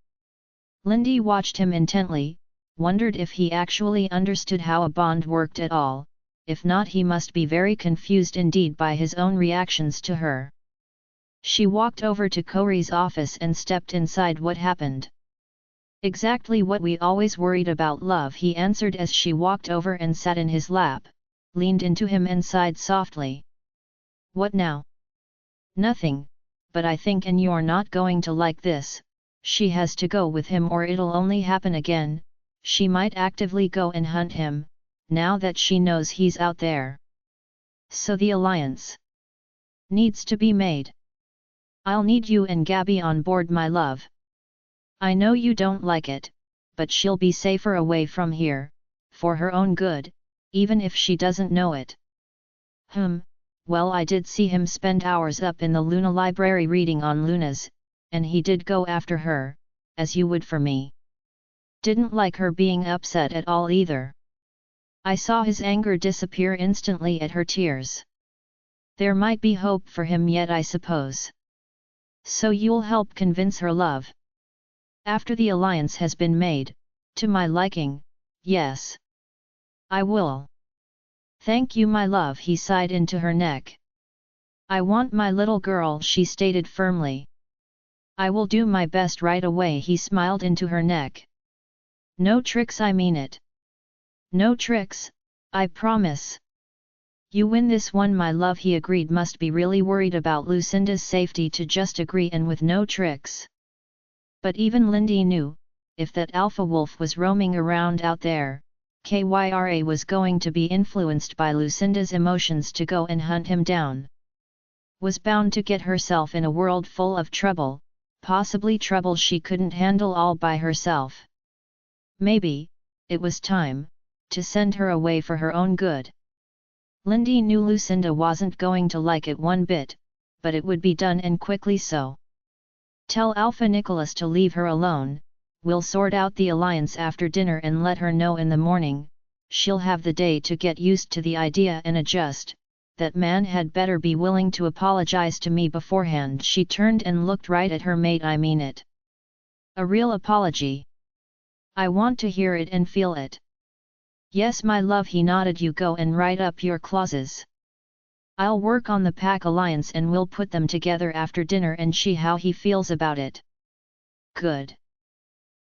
Lindy watched him intently, wondered if he actually understood how a bond worked at all, if not he must be very confused indeed by his own reactions to her. She walked over to Corey's office and stepped inside. What happened? Exactly what we always worried about, love, he answered as she walked over and sat in his lap, leaned into him and sighed softly. What now? Nothing, but I think and you're not going to like this. She has to go with him or it'll only happen again. She might actively go and hunt him, now that she knows he's out there. So the alliance needs to be made. I'll need you and Gabby on board, my love. I know you don't like it, but she'll be safer away from here, for her own good, even if she doesn't know it. Well, I did see him spend hours up in the Luna library reading on Lunas, and he did go after her, as you would for me. Didn't like her being upset at all either. I saw his anger disappear instantly at her tears. There might be hope for him yet, I suppose. So you'll help convince her, love? After the alliance has been made, to my liking, yes. I will. Thank you, my love, he sighed into her neck. I want my little girl, she stated firmly. I will do my best right away, he smiled into her neck. No tricks, I mean it. No tricks, I promise. You win this one, my love, he agreed. Must be really worried about Lucinda's safety to just agree and with no tricks. But even Lindy knew, if that alpha wolf was roaming around out there, Kyra was going to be influenced by Lucinda's emotions to go and hunt him down. Was bound to get herself in a world full of trouble, possibly trouble she couldn't handle all by herself. Maybe, it was time, to send her away for her own good. Lindy knew Lucinda wasn't going to like it one bit, but it would be done and quickly so. Tell Alpha Nicholas to leave her alone, we'll sort out the alliance after dinner and let her know in the morning. She'll have the day to get used to the idea and adjust. That man had better be willing to apologize to me beforehand. She turned and looked right at her mate. I mean it. A real apology. I want to hear it and feel it. Yes, my love, he nodded. You go and write up your clauses. I'll work on the pack alliance and we'll put them together after dinner and see how he feels about it. Good.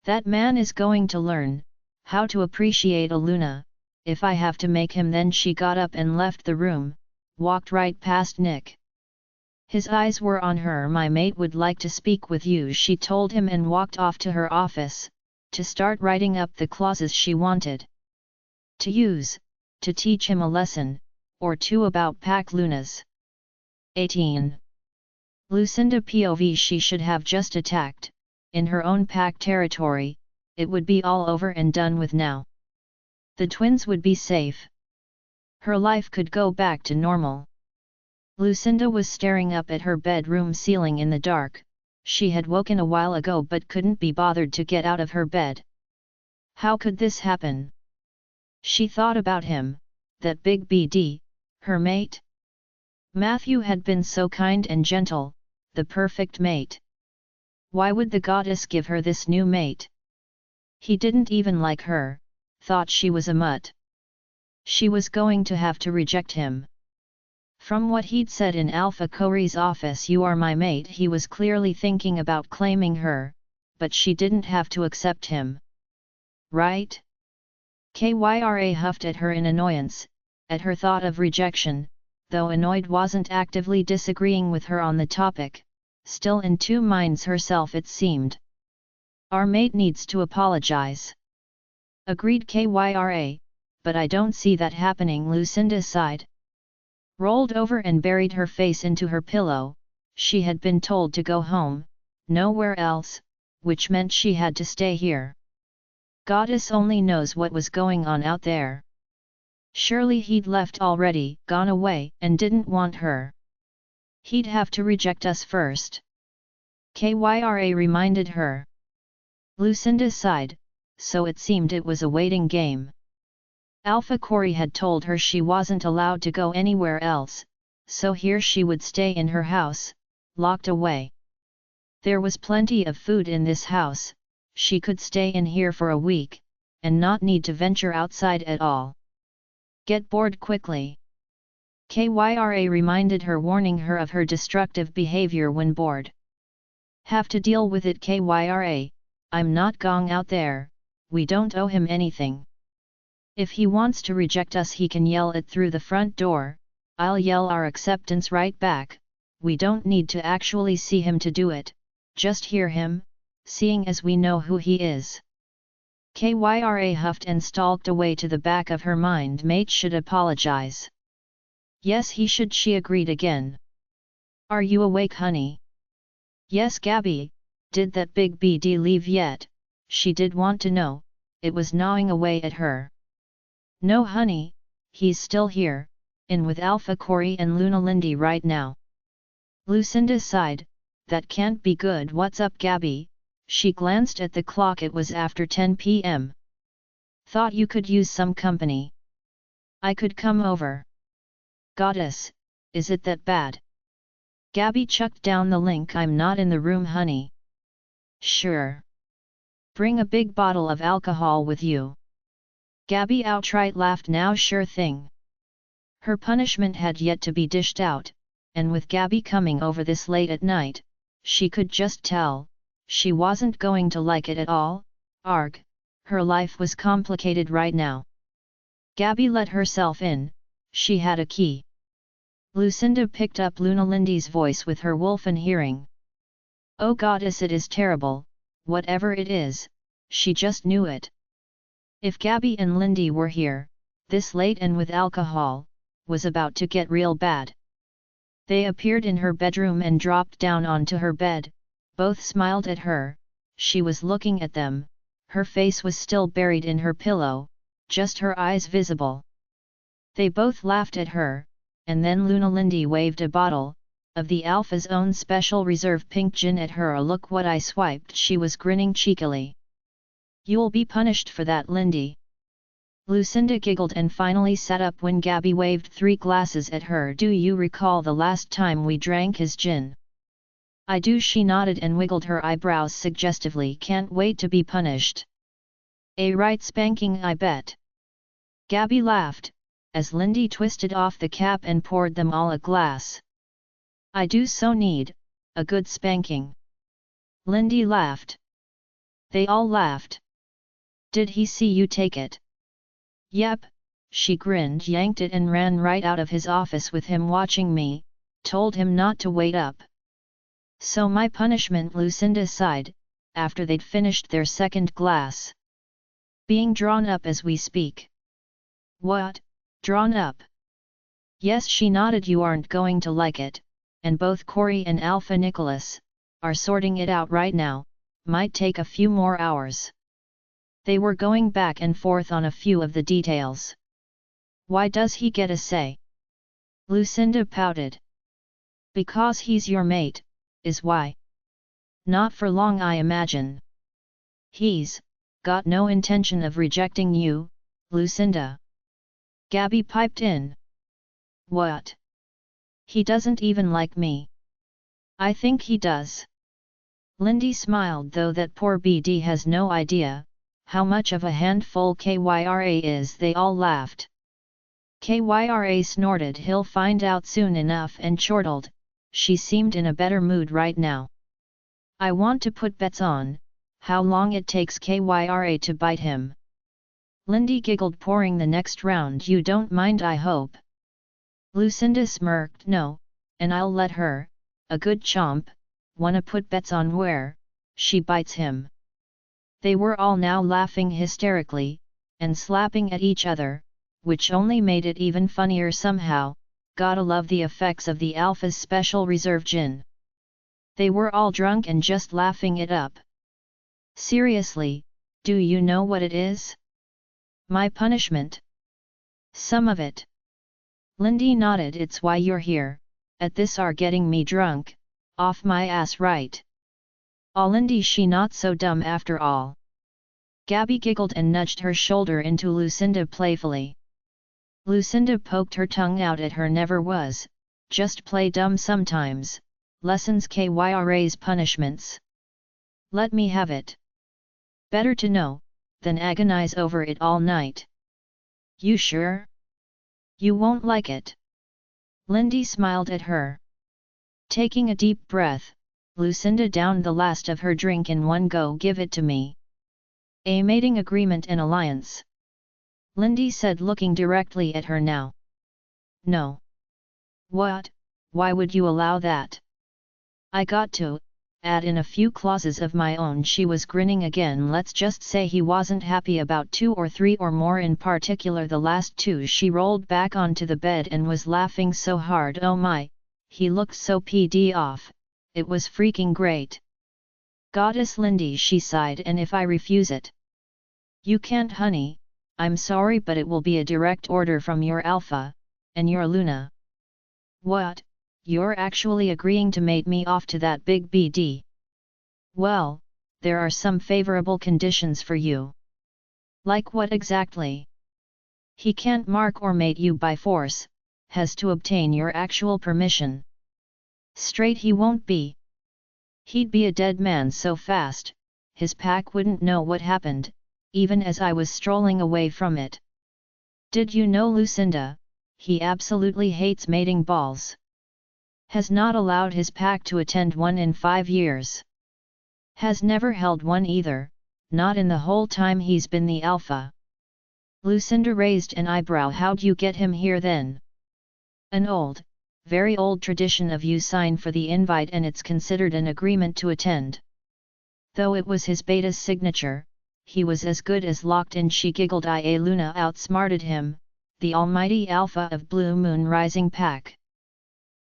That man is going to learn how to appreciate a Luna, if I have to make him. Then she got up and left the room, walked right past Nick. His eyes were on her. My mate would like to speak with you, she told him, and walked off to her office, to start writing up the clauses she wanted to use, to teach him a lesson or two about pack Lunas. 18. Lucinda POV. She should have just attacked, in her own pack territory, it would be all over and done with now. The twins would be safe. Her life could go back to normal. Lucinda was staring up at her bedroom ceiling in the dark. She had woken a while ago but couldn't be bothered to get out of her bed. How could this happen? She thought about him, that big BD, her mate. Matthew had been so kind and gentle, the perfect mate. Why would the goddess give her this new mate? He didn't even like her, thought she was a mutt. She was going to have to reject him. From what he'd said in Alpha Kori's office, "You are my mate," he was clearly thinking about claiming her, but she didn't have to accept him. Right? Kyra huffed at her in annoyance, at her thought of rejection, though annoyed wasn't actively disagreeing with her on the topic, still in two minds herself it seemed. Our mate needs to apologize. Agreed Kyra, but I don't see that happening. Lucinda sighed. Rolled over and buried her face into her pillow. She had been told to go home, nowhere else, which meant she had to stay here. Goddess only knows what was going on out there. Surely he'd left already, gone away, and didn't want her. He'd have to reject us first. Kyra reminded her. Lucinda sighed, so it seemed it was a waiting game. Alpha Kori had told her she wasn't allowed to go anywhere else, so here she would stay in her house, locked away. There was plenty of food in this house, she could stay in here for a week, and not need to venture outside at all. Get bored quickly. Kyra reminded her, warning her of her destructive behavior when bored. Have to deal with it Kyra, I'm not going out there, we don't owe him anything. If he wants to reject us he can yell it through the front door, I'll yell our acceptance right back, we don't need to actually see him to do it, just hear him, seeing as we know who he is. Kyra huffed and stalked away to the back of her mind. Mate should apologize. Yes he should, she agreed again. Are you awake honey? Yes Gabby, did that big BD leave yet? She did want to know, it was gnawing away at her. No honey, he's still here, in with Alpha Kori and Lindy right now. Lucinda sighed, that can't be good. What's up Gabby? She glanced at the clock, it was after 10 p.m. Thought you could use some company. I could come over. Goddess, is it that bad? Gabby chucked down the link. I'm not in the room honey. Sure. Bring a big bottle of alcohol with you. Gabby outright laughed. Now sure thing. Her punishment had yet to be dished out, and with Gabby coming over this late at night, she could just tell, she wasn't going to like it at all. Arg, her life was complicated right now. Gabby let herself in, she had a key. Lucinda picked up Lindy's voice with her wolfen hearing. Oh goddess, it is terrible, whatever it is, she just knew it. If Gabby and Lindy were here, this late and with alcohol, was about to get real bad. They appeared in her bedroom and dropped down onto her bed, both smiled at her, she was looking at them, her face was still buried in her pillow, just her eyes visible. They both laughed at her, and then Lindy waved a bottle, of the Alpha's own special reserve pink gin at her. Look what I swiped, she was grinning cheekily. You'll be punished for that Lindy. Lucinda giggled and finally sat up when Gabby waved 3 glasses at her. Do you recall the last time we drank his gin? I do, she nodded and wiggled her eyebrows suggestively. Can't wait to be punished. A right spanking I bet. Gabby laughed, as Lindy twisted off the cap and poured them all a glass. I do so need, a good spanking. Lindy laughed. They all laughed. Did he see you take it? Yep, she grinned, yanked it and ran right out of his office with him watching me, told him not to wait up. So my punishment, Lucinda sighed, after they'd finished their second glass. Being drawn up as we speak. What, drawn up? Yes, she nodded. You aren't going to like it, and both Kori and Alpha Nicholas are sorting it out right now, might take a few more hours. They were going back and forth on a few of the details. Why does he get a say? Lucinda pouted. Because he's your mate, is why. Not for long, I imagine. He's got no intention of rejecting you, Lucinda. Gabby piped in. What? He doesn't even like me. I think he does. Lindy smiled, though that poor BD has no idea how much of a handful Kyra is. They all laughed. Kyra snorted, he'll find out soon enough, and chortled. She seemed in a better mood right now. I want to put bets on how long it takes Kyra to bite him. Lindy giggled, pouring the next round. You don't mind, I hope? Lucinda smirked. No, and I'll let her, a good chomp, wanna put bets on where she bites him. They were all now laughing hysterically, and slapping at each other, which only made it even funnier somehow. Gotta love the effects of the Alpha's special reserve gin. They were all drunk and just laughing it up. Seriously, do you know what it is? My punishment? Some of it. Lindy nodded. It's why you're here, at this are getting me drunk, off my ass, right? Oh, Lindy, she not so dumb after all. Gabby giggled and nudged her shoulder into Lucinda playfully. Lucinda poked her tongue out at her. Never was, just play dumb sometimes, lessons Kyra's punishments. Let me have it. Better to know, than agonize over it all night. You sure? You won't like it. Lindy smiled at her. Taking a deep breath, Lucinda downed the last of her drink in one go. Give it to me. A mating agreement and alliance? Lindy said, looking directly at her now. No. What? Why would you allow that? I got to add in a few clauses of my own. She was grinning again. Let's just say he wasn't happy about 2 or 3 or more, in particular the last 2. She rolled back onto the bed and was laughing so hard. Oh my, he looked so pd off, it was freaking great. Goddess Lindy, she sighed. And if I refuse it? You can't, honey. I'm sorry, but it will be a direct order from your Alpha, and your Luna. What? You're actually agreeing to mate me off to that big BD? Well, there are some favorable conditions for you. Like what exactly? He can't mark or mate you by force, has to obtain your actual permission. Straight he won't be. He'd be a dead man so fast, his pack wouldn't know what happened, even as I was strolling away from it. Did you know, Lucinda, he absolutely hates mating balls. Has not allowed his pack to attend one in 5 years. Has never held one either, not in the whole time he's been the Alpha. Lucinda raised an eyebrow. How'd you get him here then? An old, very old tradition of you sign for the invite and it's considered an agreement to attend. Though it was his beta's signature, he was as good as locked in. She giggled. Ia Luna outsmarted him, the almighty Alpha of Blue Moon Rising Pack.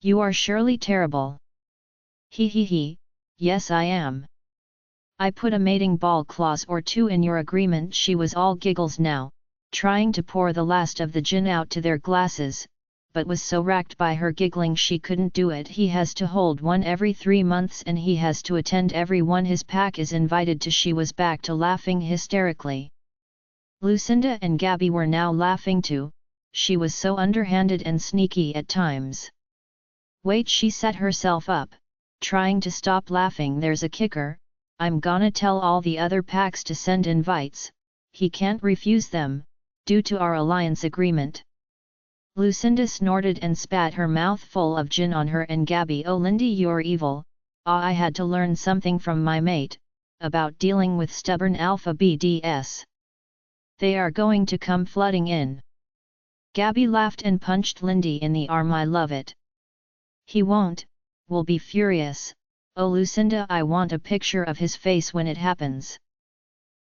You are surely terrible. He, yes I am. I put a mating ball clause or 2 in your agreement. She was all giggles now, trying to pour the last of the gin out to their glasses, but was so racked by her giggling she couldn't do it. He has to hold one every 3 months and he has to attend every one his pack is invited to. She was back to laughing hysterically. Lucinda and Gabby were now laughing too. She was so underhanded and sneaky at times. Wait, she set herself up, trying to stop laughing. There's a kicker. I'm gonna tell all the other packs to send invites. He can't refuse them, due to our alliance agreement. Lucinda snorted and spat her mouth full of gin on her and Gabby. Oh Lindy, you're evil. I had to learn something from my mate, about dealing with stubborn Alpha BDS. They are going to come flooding in. Gabby laughed and punched Lindy in the arm. I love it. He won't, will be furious. Oh Lucinda, I want a picture of his face when it happens.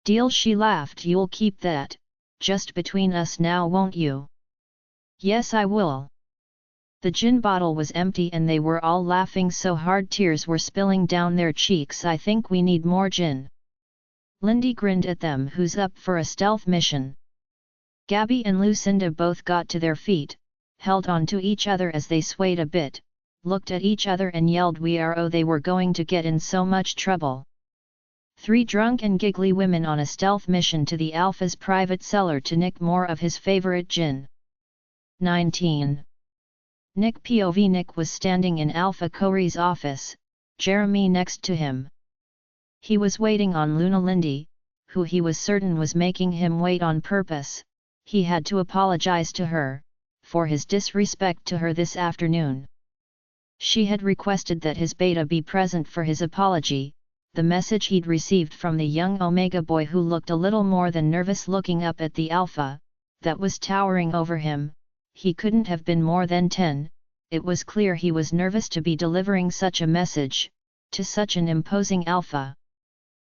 Deal, she laughed. You'll keep that, just between us now, won't you? Yes I will. The gin bottle was empty and they were all laughing so hard tears were spilling down their cheeks. I think we need more gin. Lindy grinned at them. Who's up for a stealth mission? Gabby and Lucinda both got to their feet, held on to each other as they swayed a bit, looked at each other and yelled, we are. Oh, they were going to get in so much trouble. 3 drunk and giggly women on a stealth mission to the Alpha's private cellar to nick more of his favorite gin. 19. Nick POV. Nick was standing in Alpha Corey's office, Jeremy next to him. He was waiting on Lindy, who he was certain was making him wait on purpose. He had to apologize to her for his disrespect to her this afternoon. She had requested that his beta be present for his apology, the message he'd received from the young Omega boy who looked a little more than nervous looking up at the Alpha that was towering over him. He couldn't have been more than 10, it was clear he was nervous to be delivering such a message to such an imposing Alpha.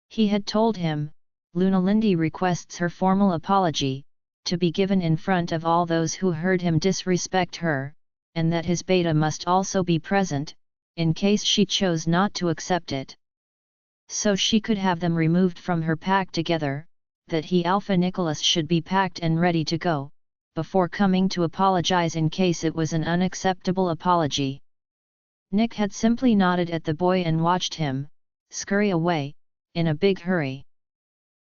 He had told him, Lindy requests her formal apology, to be given in front of all those who heard him disrespect her, and that his beta must also be present, in case she chose not to accept it. So she could have them removed from her pack together, that he Alpha Nicholas should be packed and ready to go, before coming to apologize in case it was an unacceptable apology. Nick had simply nodded at the boy and watched him scurry away, in a big hurry.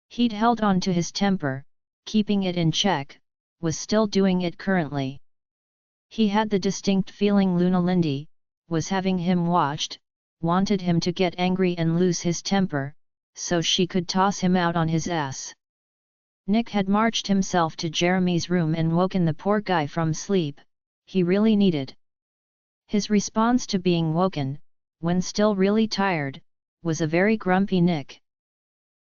He'd held on to his temper, keeping it in check, was still doing it currently. He had the distinct feeling Lindy was having him watched, wanted him to get angry and lose his temper, so she could toss him out on his ass. Nick had marched himself to Jeremy's room and woken the poor guy from sleep he really needed. His response to being woken, when still really tired, was a very grumpy Nick.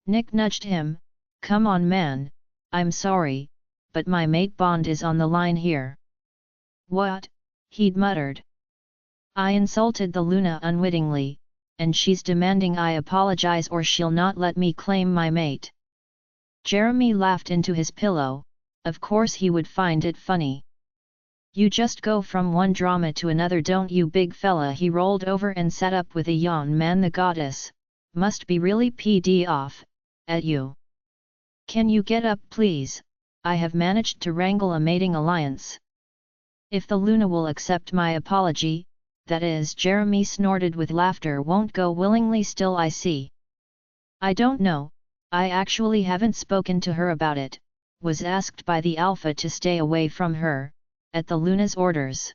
Nick nudged him, "Come on man, I'm sorry, but my mate bond is on the line here." "What?" he'd muttered. "I insulted the Luna unwittingly, and she's demanding I apologize or she'll not let me claim my mate." Jeremy laughed into his pillow, of course he would find it funny. "You just go from one drama to another don't you big fella?" He rolled over and sat up with a yawn. "Man, the goddess must be really pd off at you. Can you get up please? I have managed to wrangle a mating alliance. If the Luna will accept my apology, that is." Jeremy snorted with laughter. "Won't go willingly still I see." "I don't know, I actually haven't spoken to her about it," was asked by the Alpha to stay away from her, at the Luna's orders.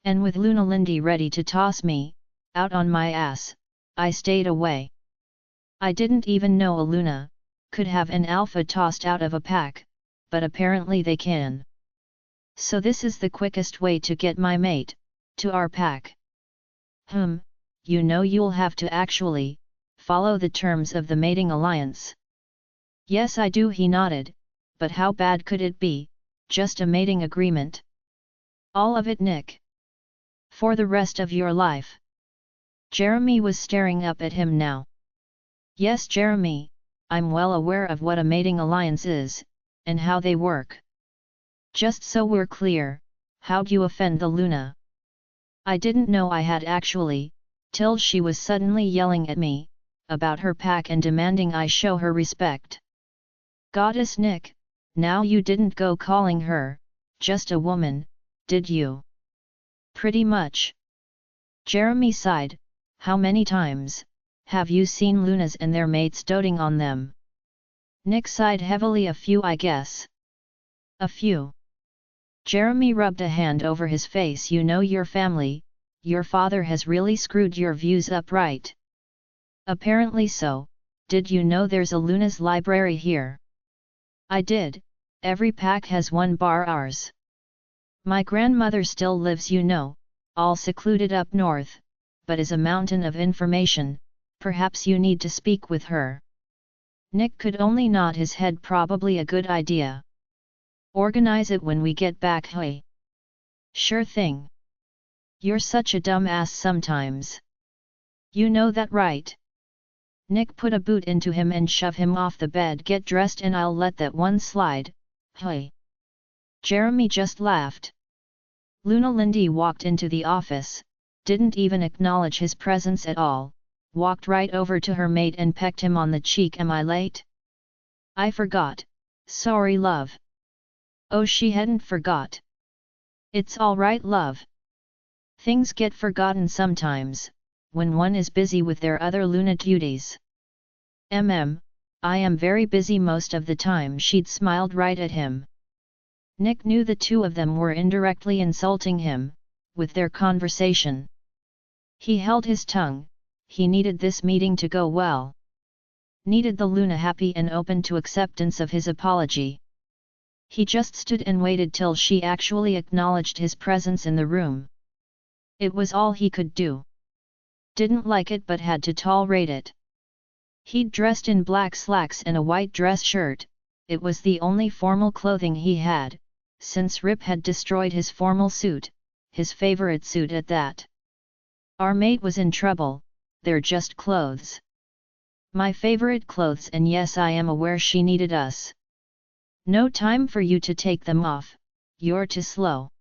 "And with Lindy ready to toss me out on my ass, I stayed away. I didn't even know a Luna could have an Alpha tossed out of a pack, but apparently they can. So this is the quickest way to get my mate to our pack. You know you'll have to actually follow the terms of the mating alliance." "Yes I do," he nodded, "but how bad could it be, just a mating agreement?" "All of it, Nick. For the rest of your life." Jeremy was staring up at him now. "Yes Jeremy, I'm well aware of what a mating alliance is, and how they work. Just so we're clear, how'd you offend the Luna?" "I didn't know I had actually, till she was suddenly yelling at me about her pack and demanding I show her respect." "Goddess Nick, now you didn't go calling her just a woman, did you?" "Pretty much." Jeremy sighed. "How many times have you seen Lunas and their mates doting on them?" Nick sighed heavily. "A few I guess." "A few?" Jeremy rubbed a hand over his face. "You know your family, your father has really screwed your views up, right?" "Apparently so. Did you know there's a Luna's library here?" "I did, every pack has one bar ours. My grandmother still lives, you know, all secluded up north, but is a mountain of information. Perhaps you need to speak with her." Nick could only nod his head. "Probably a good idea. Organize it when we get back." "Hey." "Sure thing. You're such a dumb ass sometimes. You know that, right?" Nick put a boot into him and shoved him off the bed. "Get dressed and I'll let that one slide." "Hey." Jeremy just laughed. Lindy walked into the office, didn't even acknowledge his presence at all, walked right over to her mate and pecked him on the cheek. "Am I late?" "I forgot, sorry love." "Oh, she hadn't forgot." "It's all right love. Things get forgotten sometimes, when one is busy with their other Luna duties." I am very busy most of the time." She'd smiled right at him. Nick knew the two of them were indirectly insulting him, with their conversation. He held his tongue, he needed this meeting to go well. needed the Luna happy and open to acceptance of his apology. He just stood and waited till she actually acknowledged his presence in the room. It was all he could do. Didn't like it but had to tolerate it. He'd dressed in black slacks and a white dress shirt. It was the only formal clothing he had, since Rip had destroyed his formal suit, his favorite suit at that. Our mate was in trouble, they're just clothes. My favorite clothes, and yes, I am aware she needed us. No time for you to take them off, you're too slow.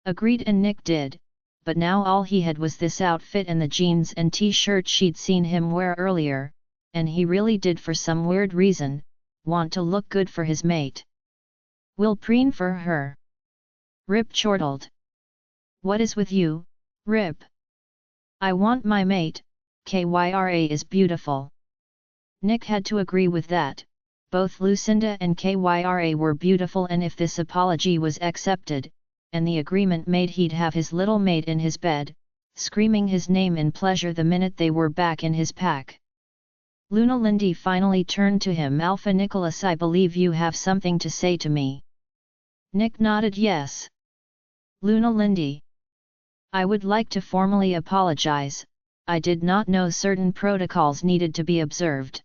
Agreed, and Nick did, but now all he had was this outfit and the jeans and t-shirt she'd seen him wear earlier, and he really did, for some weird reason, want to look good for his mate. We'll preen for her. Rip chortled. What is with you, Rip? I want my mate, Kyra is beautiful. Nick had to agree with that. Both Lucinda and Kyra were beautiful, and if this apology was accepted, and the agreement made, he'd have his little mate in his bed, screaming his name in pleasure the minute they were back in his pack. Lindy finally turned to him. Alpha Nicholas, I believe you have something to say to me. Nick nodded yes. Lindy. I would like to formally apologize, I did not know certain protocols needed to be observed.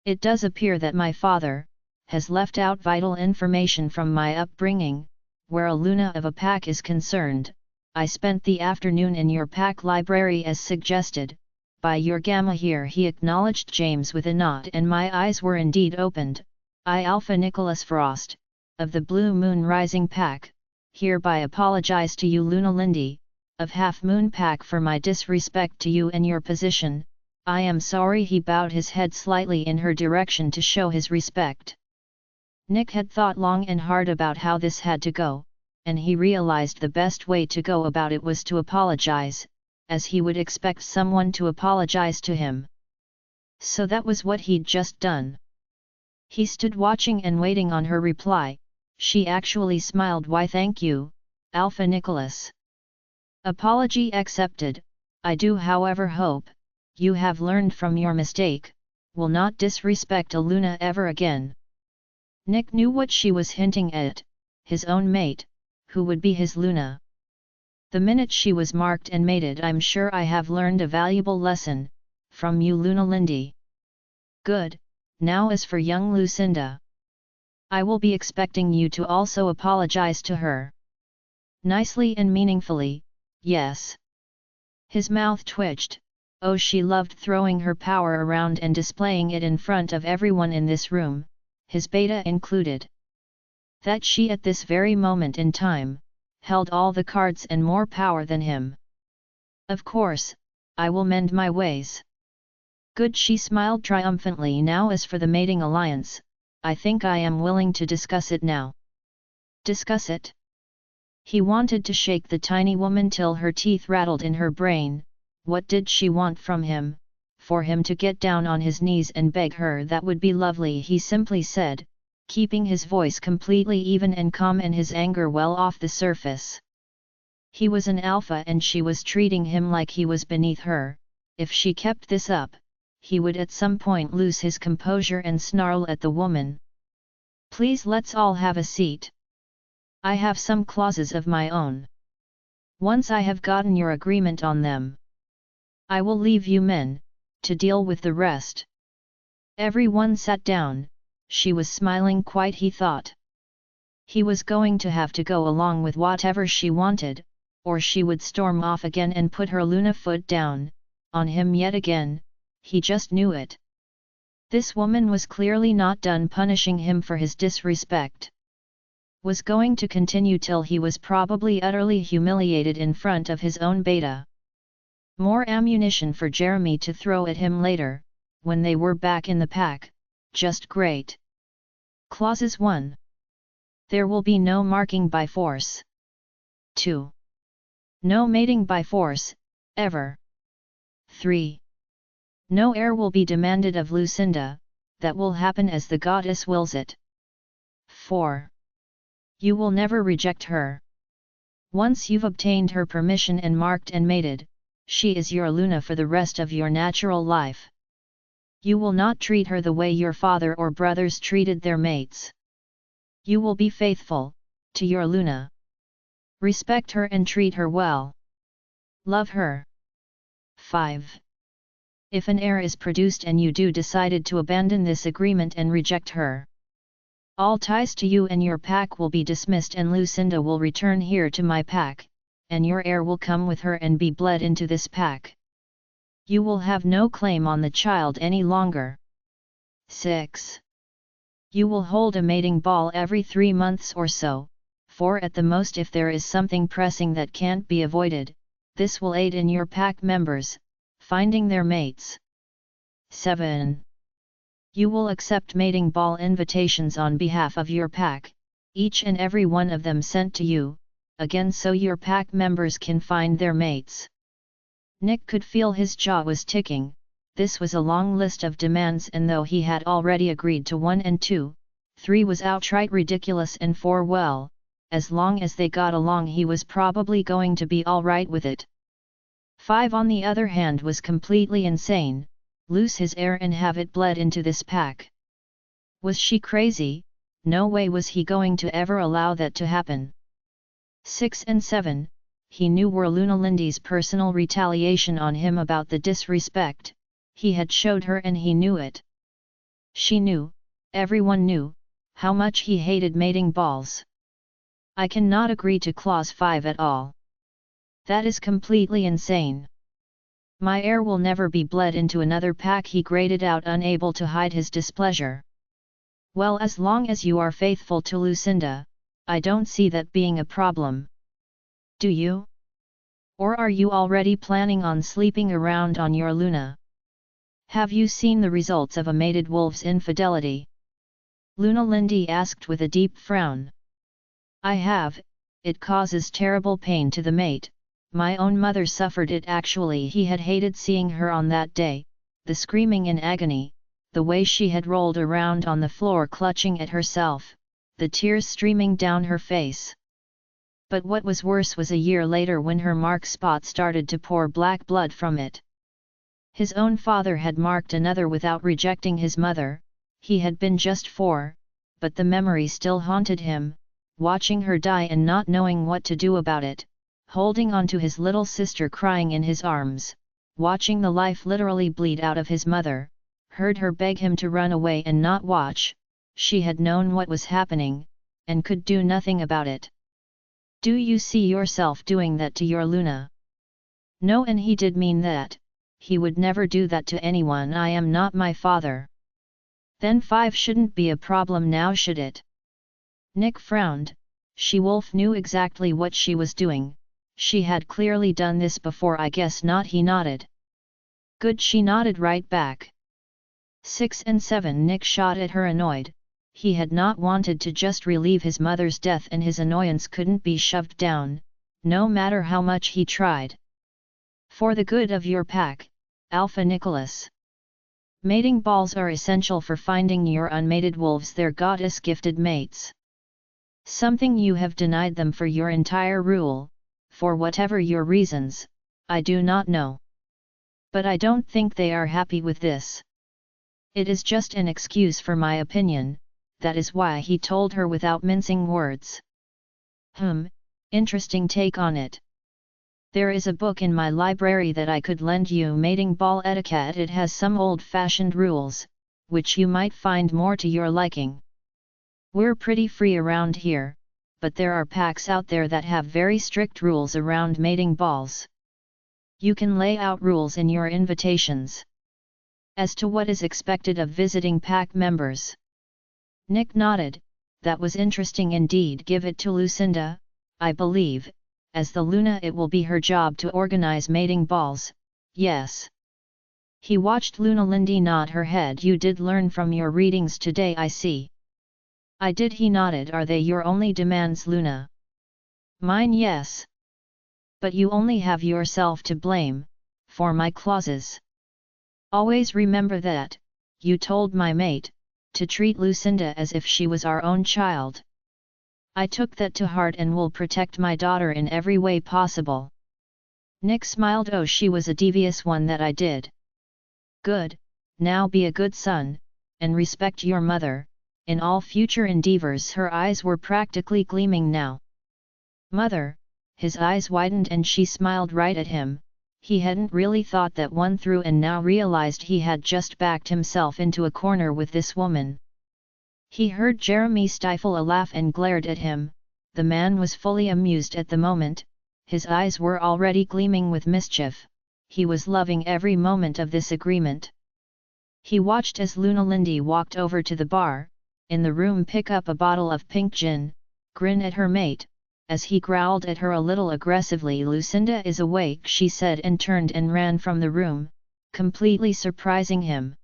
It does appear that my father has left out vital information from my upbringing. Where a Luna of a pack is concerned, I spent the afternoon in your pack library as suggested by your gamma here. He acknowledged James with a nod, and my eyes were indeed opened. I, Alpha Nicholas Frost, of the Blue Moon Rising Pack, hereby apologize to you, Lindy, of Half Moon Pack, for my disrespect to you and your position. I am sorry. He bowed his head slightly in her direction to show his respect. Nick had thought long and hard about how this had to go, and he realized the best way to go about it was to apologize, as he would expect someone to apologize to him. So that was what he'd just done. He stood watching and waiting on her reply. She actually smiled. Why, thank you, Alpha Nicholas. Apology accepted. I do, however, hope you have learned from your mistake, will not disrespect a Luna ever again. Nick knew what she was hinting at, his own mate, who would be his Luna. The minute she was marked and mated, I'm sure I have learned a valuable lesson from you, Lindy. Good. Now as for young Lucinda, I will be expecting you to also apologize to her. Nicely and meaningfully, yes. His mouth twitched. Oh, she loved throwing her power around and displaying it in front of everyone in this room, his beta included. That she at this very moment in time held all the cards and more power than him. Of course, I will mend my ways. Good, she smiled triumphantly. Now as for the mating alliance, I think I am willing to discuss it now. Discuss it? He wanted to shake the tiny woman till her teeth rattled in her brain. What did she want from him? For him to get down on his knees and beg her? That would be lovely, he simply said, keeping his voice completely even and calm and his anger well off the surface. He was an alpha and she was treating him like he was beneath her. If she kept this up, he would at some point lose his composure and snarl at the woman. Please, let's all have a seat. I have some clauses of my own. Once I have gotten your agreement on them, I will leave you men to deal with the rest. Everyone sat down. She was smiling quite, he thought. He was going to have to go along with whatever she wanted, or she would storm off again and put her Luna foot down on him yet again. He just knew it. This woman was clearly not done punishing him for his disrespect. Was going to continue till he was probably utterly humiliated in front of his own beta. More ammunition for Jeremy to throw at him later, when they were back in the pack. Just great. Clauses 1. There will be no marking by force. 2. No mating by force, ever. 3. No heir will be demanded of Lucinda, that will happen as the goddess wills it. 4. You will never reject her. Once you've obtained her permission and marked and mated, she is your Luna for the rest of your natural life. You will not treat her the way your father or brothers treated their mates. You will be faithful to your Luna. Respect her and treat her well. Love her. 5. If an heir is produced and you do decided to abandon this agreement and reject her, all ties to you and your pack will be dismissed and Lucinda will return here to my pack, and your heir will come with her and be bled into this pack. You will have no claim on the child any longer. 6. You will hold a mating ball every 3 months or so, for at the most if there is something pressing that can't be avoided, this will aid in your pack members finding their mates. 7. You will accept mating ball invitations on behalf of your pack, each and every one of them sent to you, again so your pack members can find their mates. Nick could feel his jaw was ticking. This was a long list of demands and though he had already agreed to 1 and 2, 3 was outright ridiculous and 4 well, as long as they got along he was probably going to be alright with it. 5 on the other hand was completely insane, lose his heir and have it bled into this pack. Was she crazy? No way was he going to ever allow that to happen. 6 and 7, he knew were Lindy's personal retaliation on him about the disrespect he had showed her and he knew it. She knew, everyone knew, how much he hated mating balls. I cannot agree to clause 5 at all. That is completely insane. My heir will never be bled into another pack, he grated out, unable to hide his displeasure. Well, as long as you are faithful to Lucinda, I don't see that being a problem. Do you? Or are you already planning on sleeping around on your Luna? Have you seen the results of a mated wolf's infidelity? Lindy asked with a deep frown. I have. It causes terrible pain to the mate. My own mother suffered it actually. He had hated seeing her on that day, the screaming in agony, the way she had rolled around on the floor clutching at herself, the tears streaming down her face. But what was worse was a year later when her mark spot started to pour black blood from it. His own father had marked another without rejecting his mother. He had been just 4, but the memory still haunted him, watching her die and not knowing what to do about it, holding on to his little sister crying in his arms, watching the life literally bleed out of his mother, heard her beg him to run away and not watch. She had known what was happening, and could do nothing about it. Do you see yourself doing that to your Luna? No, and he did mean that. He would never do that to anyone. I am not my father. Then 5 shouldn't be a problem now, should it? Nick frowned. She-Wolf knew exactly what she was doing. She had clearly done this before. I guess not, he nodded. Good, she nodded right back. 6 and 7, Nick shot at her annoyed. He had not wanted to just relieve his mother's death and his annoyance couldn't be shoved down, no matter how much he tried. For the good of your pack, Alpha Nicholas. Mating balls are essential for finding your unmated wolves their goddess-gifted mates. Something you have denied them for your entire rule, for whatever your reasons, I do not know. But I don't think they are happy with this. It is just an excuse for my opinion, that is why he told her without mincing words. Interesting take on it. There is a book in my library that I could lend you, Mating Ball Etiquette. It has some old-fashioned rules, which you might find more to your liking. We're pretty free around here, but there are packs out there that have very strict rules around mating balls. You can lay out rules in your invitations as to what is expected of visiting pack members. Nick nodded. That was interesting indeed. Give it to Lucinda, I believe. As the Luna, it will be her job to organize mating balls. Yes. He watched Lindy nod her head. You did learn from your readings today, I see. I did, he nodded. Are they your only demands, Luna? Mine, yes. But you only have yourself to blame for my clauses. Always remember that. You told my mate to treat Lucinda as if she was our own child. I took that to heart and will protect my daughter in every way possible. Nick smiled. Oh, she was a devious one that I did. Good, now be a good son, and respect your mother." In all future endeavors her eyes were practically gleaming now. "Mother," his eyes widened and she smiled right at him. He hadn't really thought that one through and now realized he had just backed himself into a corner with this woman. He heard Jeremy stifle a laugh and glared at him. The man was fully amused at the moment, his eyes were already gleaming with mischief. He was loving every moment of this agreement. He watched as Lindy walked over to the bar, in the room, pick up a bottle of pink gin, grin at her mate. As he growled at her a little aggressively, "Lucinda is awake," she said, and turned and ran from the room, completely surprising him.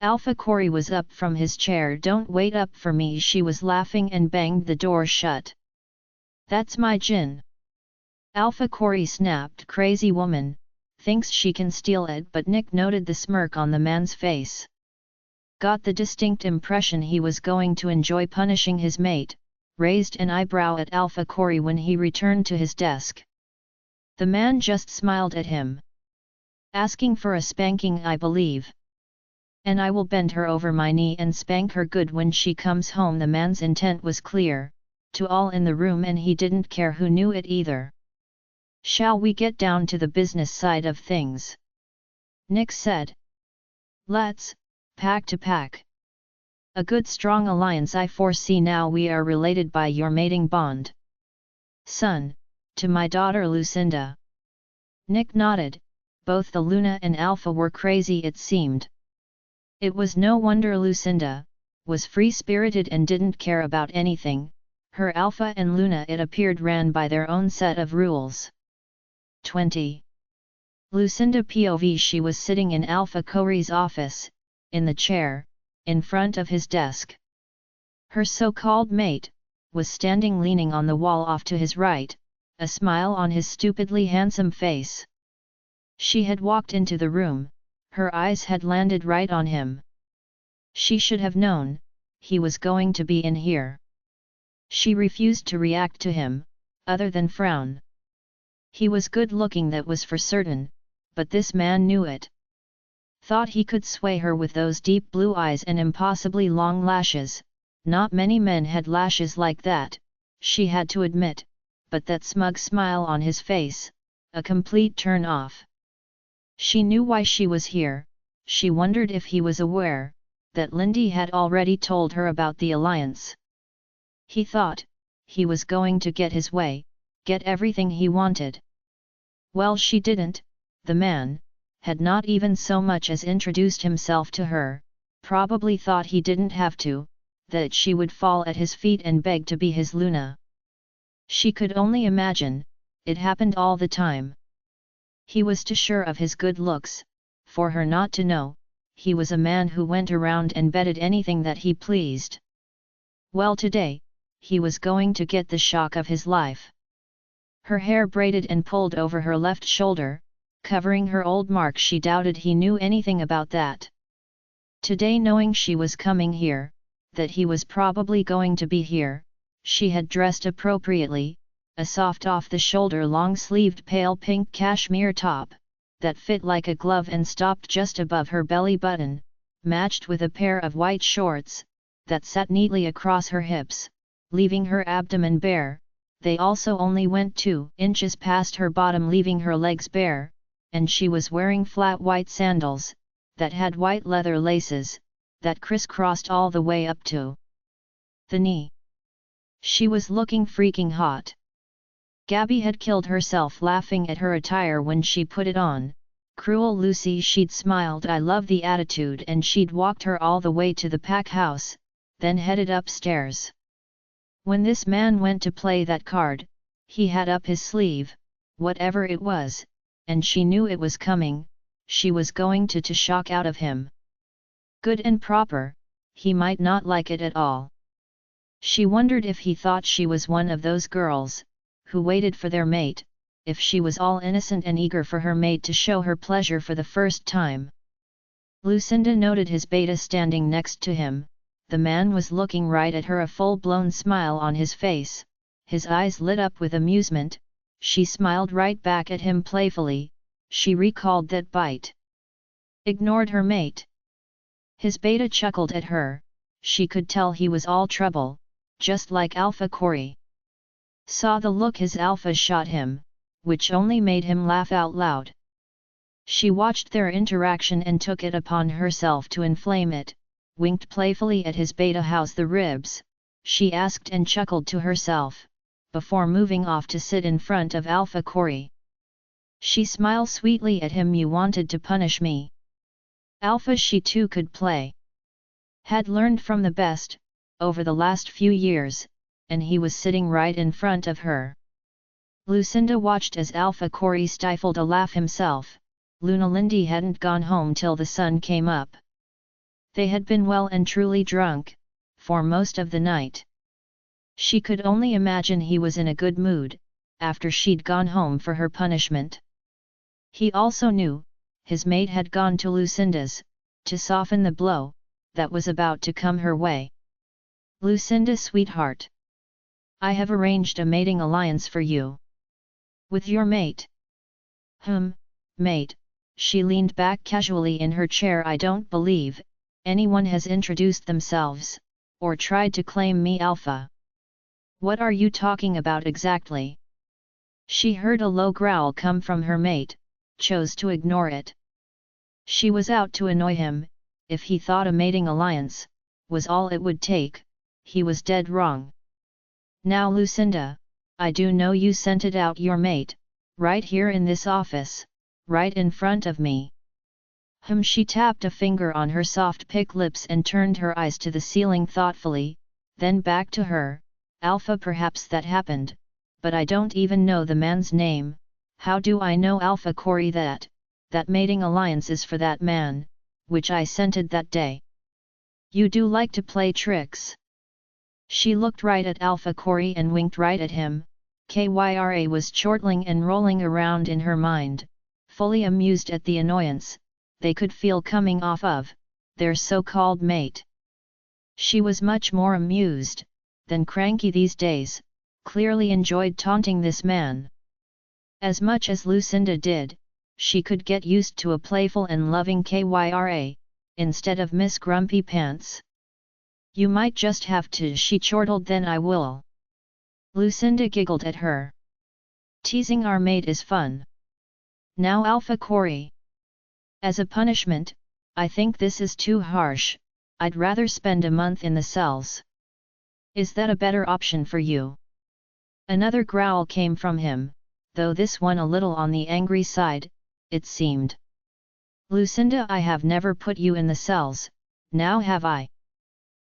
Alpha Corey was up from his chair. "Don't wait up for me," she was laughing and banged the door shut. "That's my gin." Alpha Corey snapped. "Crazy woman, thinks she can steal it." But Nick noted the smirk on the man's face. Got the distinct impression he was going to enjoy punishing his mate, raised an eyebrow at Alpha Corey when he returned to his desk. The man just smiled at him. "Asking for a spanking, I believe. And I will bend her over my knee and spank her good when she comes home." The man's intent was clear, to all in the room, and he didn't care who knew it either. "Shall we get down to the business side of things?" Nick said. "Let's, pack to pack. A good strong alliance I foresee now. We are related by your mating bond. Son, to my daughter Lucinda." Nick nodded. Both the Luna and Alpha were crazy, it seemed. It was no wonder Lucinda was free-spirited and didn't care about anything. Her Alpha and Luna, it appeared, ran by their own set of rules. 20. Lucinda POV. She was sitting in Alpha Corey's office, in the chair, in front of his desk. Her so-called mate was standing leaning on the wall off to his right, a smile on his stupidly handsome face. She had walked into the room, her eyes had landed right on him. She should have known he was going to be in here. She refused to react to him, other than frown. He was good-looking, that was for certain, but this man knew it. Thought he could sway her with those deep blue eyes and impossibly long lashes. Not many men had lashes like that, she had to admit, but that smug smile on his face, a complete turn-off. She knew why she was here. She wondered if he was aware that Lindy had already told her about the alliance. He thought he was going to get his way, get everything he wanted. Well, she didn't. The man had not even so much as introduced himself to her, probably thought he didn't have to, that she would fall at his feet and beg to be his Luna. She could only imagine, it happened all the time. He was too sure of his good looks, for her not to know, he was a man who went around and betted anything that he pleased. Well, today, he was going to get the shock of his life. Her hair braided and pulled over her left shoulder, covering her old mark. She doubted he knew anything about that. Today, knowing she was coming here, that he was probably going to be here, she had dressed appropriately, a soft off-the-shoulder long-sleeved pale pink cashmere top, that fit like a glove and stopped just above her belly button, matched with a pair of white shorts, that sat neatly across her hips, leaving her abdomen bare. They also only went 2 inches past her bottom, leaving her legs bare, and she was wearing flat white sandals, that had white leather laces, that crisscrossed all the way up to the knee. She was looking freaking hot. Gabby had killed herself laughing at her attire when she put it on. Cruel Lucy, she'd smiled. I love the attitude, and she'd walked her all the way to the pack house, then headed upstairs. When this man went to play that card, he had up his sleeve, whatever it was, and she knew it was coming. She was going to shock out of him. Good and proper, he might not like it at all. She wondered if he thought she was one of those girls who waited for their mate, if she was all innocent and eager for her mate to show her pleasure for the first time. Lucinda noted his beta standing next to him. The man was looking right at her, a full-blown smile on his face, his eyes lit up with amusement. She smiled right back at him playfully. She recalled that bite. Ignored her mate. His beta chuckled at her, she could tell he was all trouble, just like Alpha Corey. Saw the look his alpha shot him, which only made him laugh out loud. She watched their interaction and took it upon herself to inflame it, winked playfully at his beta. "How's the ribs?" she asked and chuckled to herself, before moving off to sit in front of Alpha Corey. She smiled sweetly at him. "You wanted to punish me." Alpha she too could play. Had learned from the best, over the last few years, and he was sitting right in front of her. Lucinda watched as Alpha Corey stifled a laugh himself. Lindy hadn't gone home till the sun came up. They had been well and truly drunk, for most of the night. She could only imagine he was in a good mood, after she'd gone home for her punishment. He also knew, his mate had gone to Lucinda's, to soften the blow that was about to come her way. "Lucinda, sweetheart. I have arranged a mating alliance for you." "With your mate?" Mate." She leaned back casually in her chair. "I don't believe anyone has introduced themselves, or tried to claim me alpha." "What are you talking about exactly?" She heard a low growl come from her mate, chose to ignore it. She was out to annoy him. If he thought a mating alliance was all it would take, he was dead wrong. "Now Lucinda, I do know you scented out your mate, right here in this office, right in front of me." She tapped a finger on her soft pink lips and turned her eyes to the ceiling thoughtfully, then back to her. "Alpha, perhaps that happened, but I don't even know the man's name. How do I know, Alpha Corey, that mating alliance is for that man, which I scented that day?" "You do like to play tricks." She looked right at Alpha Corey and winked right at him. Kyra was chortling and rolling around in her mind, fully amused at the annoyance they could feel coming off of their so-called mate. She was much more amused than cranky these days, clearly enjoyed taunting this man. As much as Lucinda did, she could get used to a playful and loving Kyra, instead of Miss Grumpy Pants. "You might just have to," she chortled. "Then I will." Lucinda giggled at her. "Teasing our mate is fun. Now Alpha Corey. As a punishment, I think this is too harsh. I'd rather spend a month in the cells." "Is that a better option for you?" Another growl came from him, though this one a little on the angry side, it seemed. "Lucinda, I have never put you in the cells, now have I?"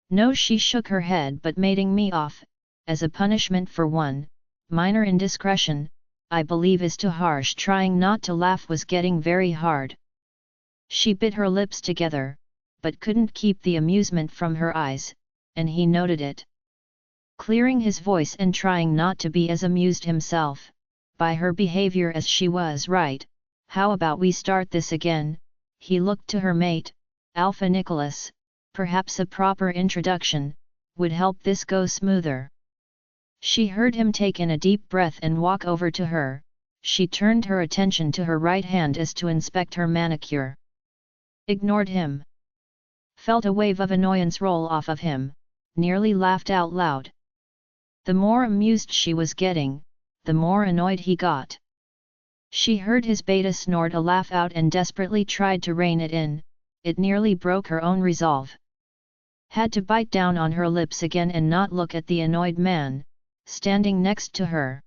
"No," she shook her head, "but mating me off, as a punishment for one minor indiscretion, I believe is too harsh." Trying not to laugh was getting very hard. She bit her lips together, but couldn't keep the amusement from her eyes, and he noted it. Clearing his voice and trying not to be as amused himself by her behavior as she was, "Right, how about we start this again?" He looked to her mate, Alpha Nicholas. Perhaps a proper introduction would help this go smoother. She heard him take in a deep breath and walk over to her. She turned her attention to her right hand as to inspect her manicure. Ignored him. Felt a wave of annoyance roll off of him, nearly laughed out loud. The more amused she was getting, the more annoyed he got. She heard his beta snort a laugh out and desperately tried to rein it in. It nearly broke her own resolve. Had to bite down on her lips again and not look at the annoyed man standing next to her.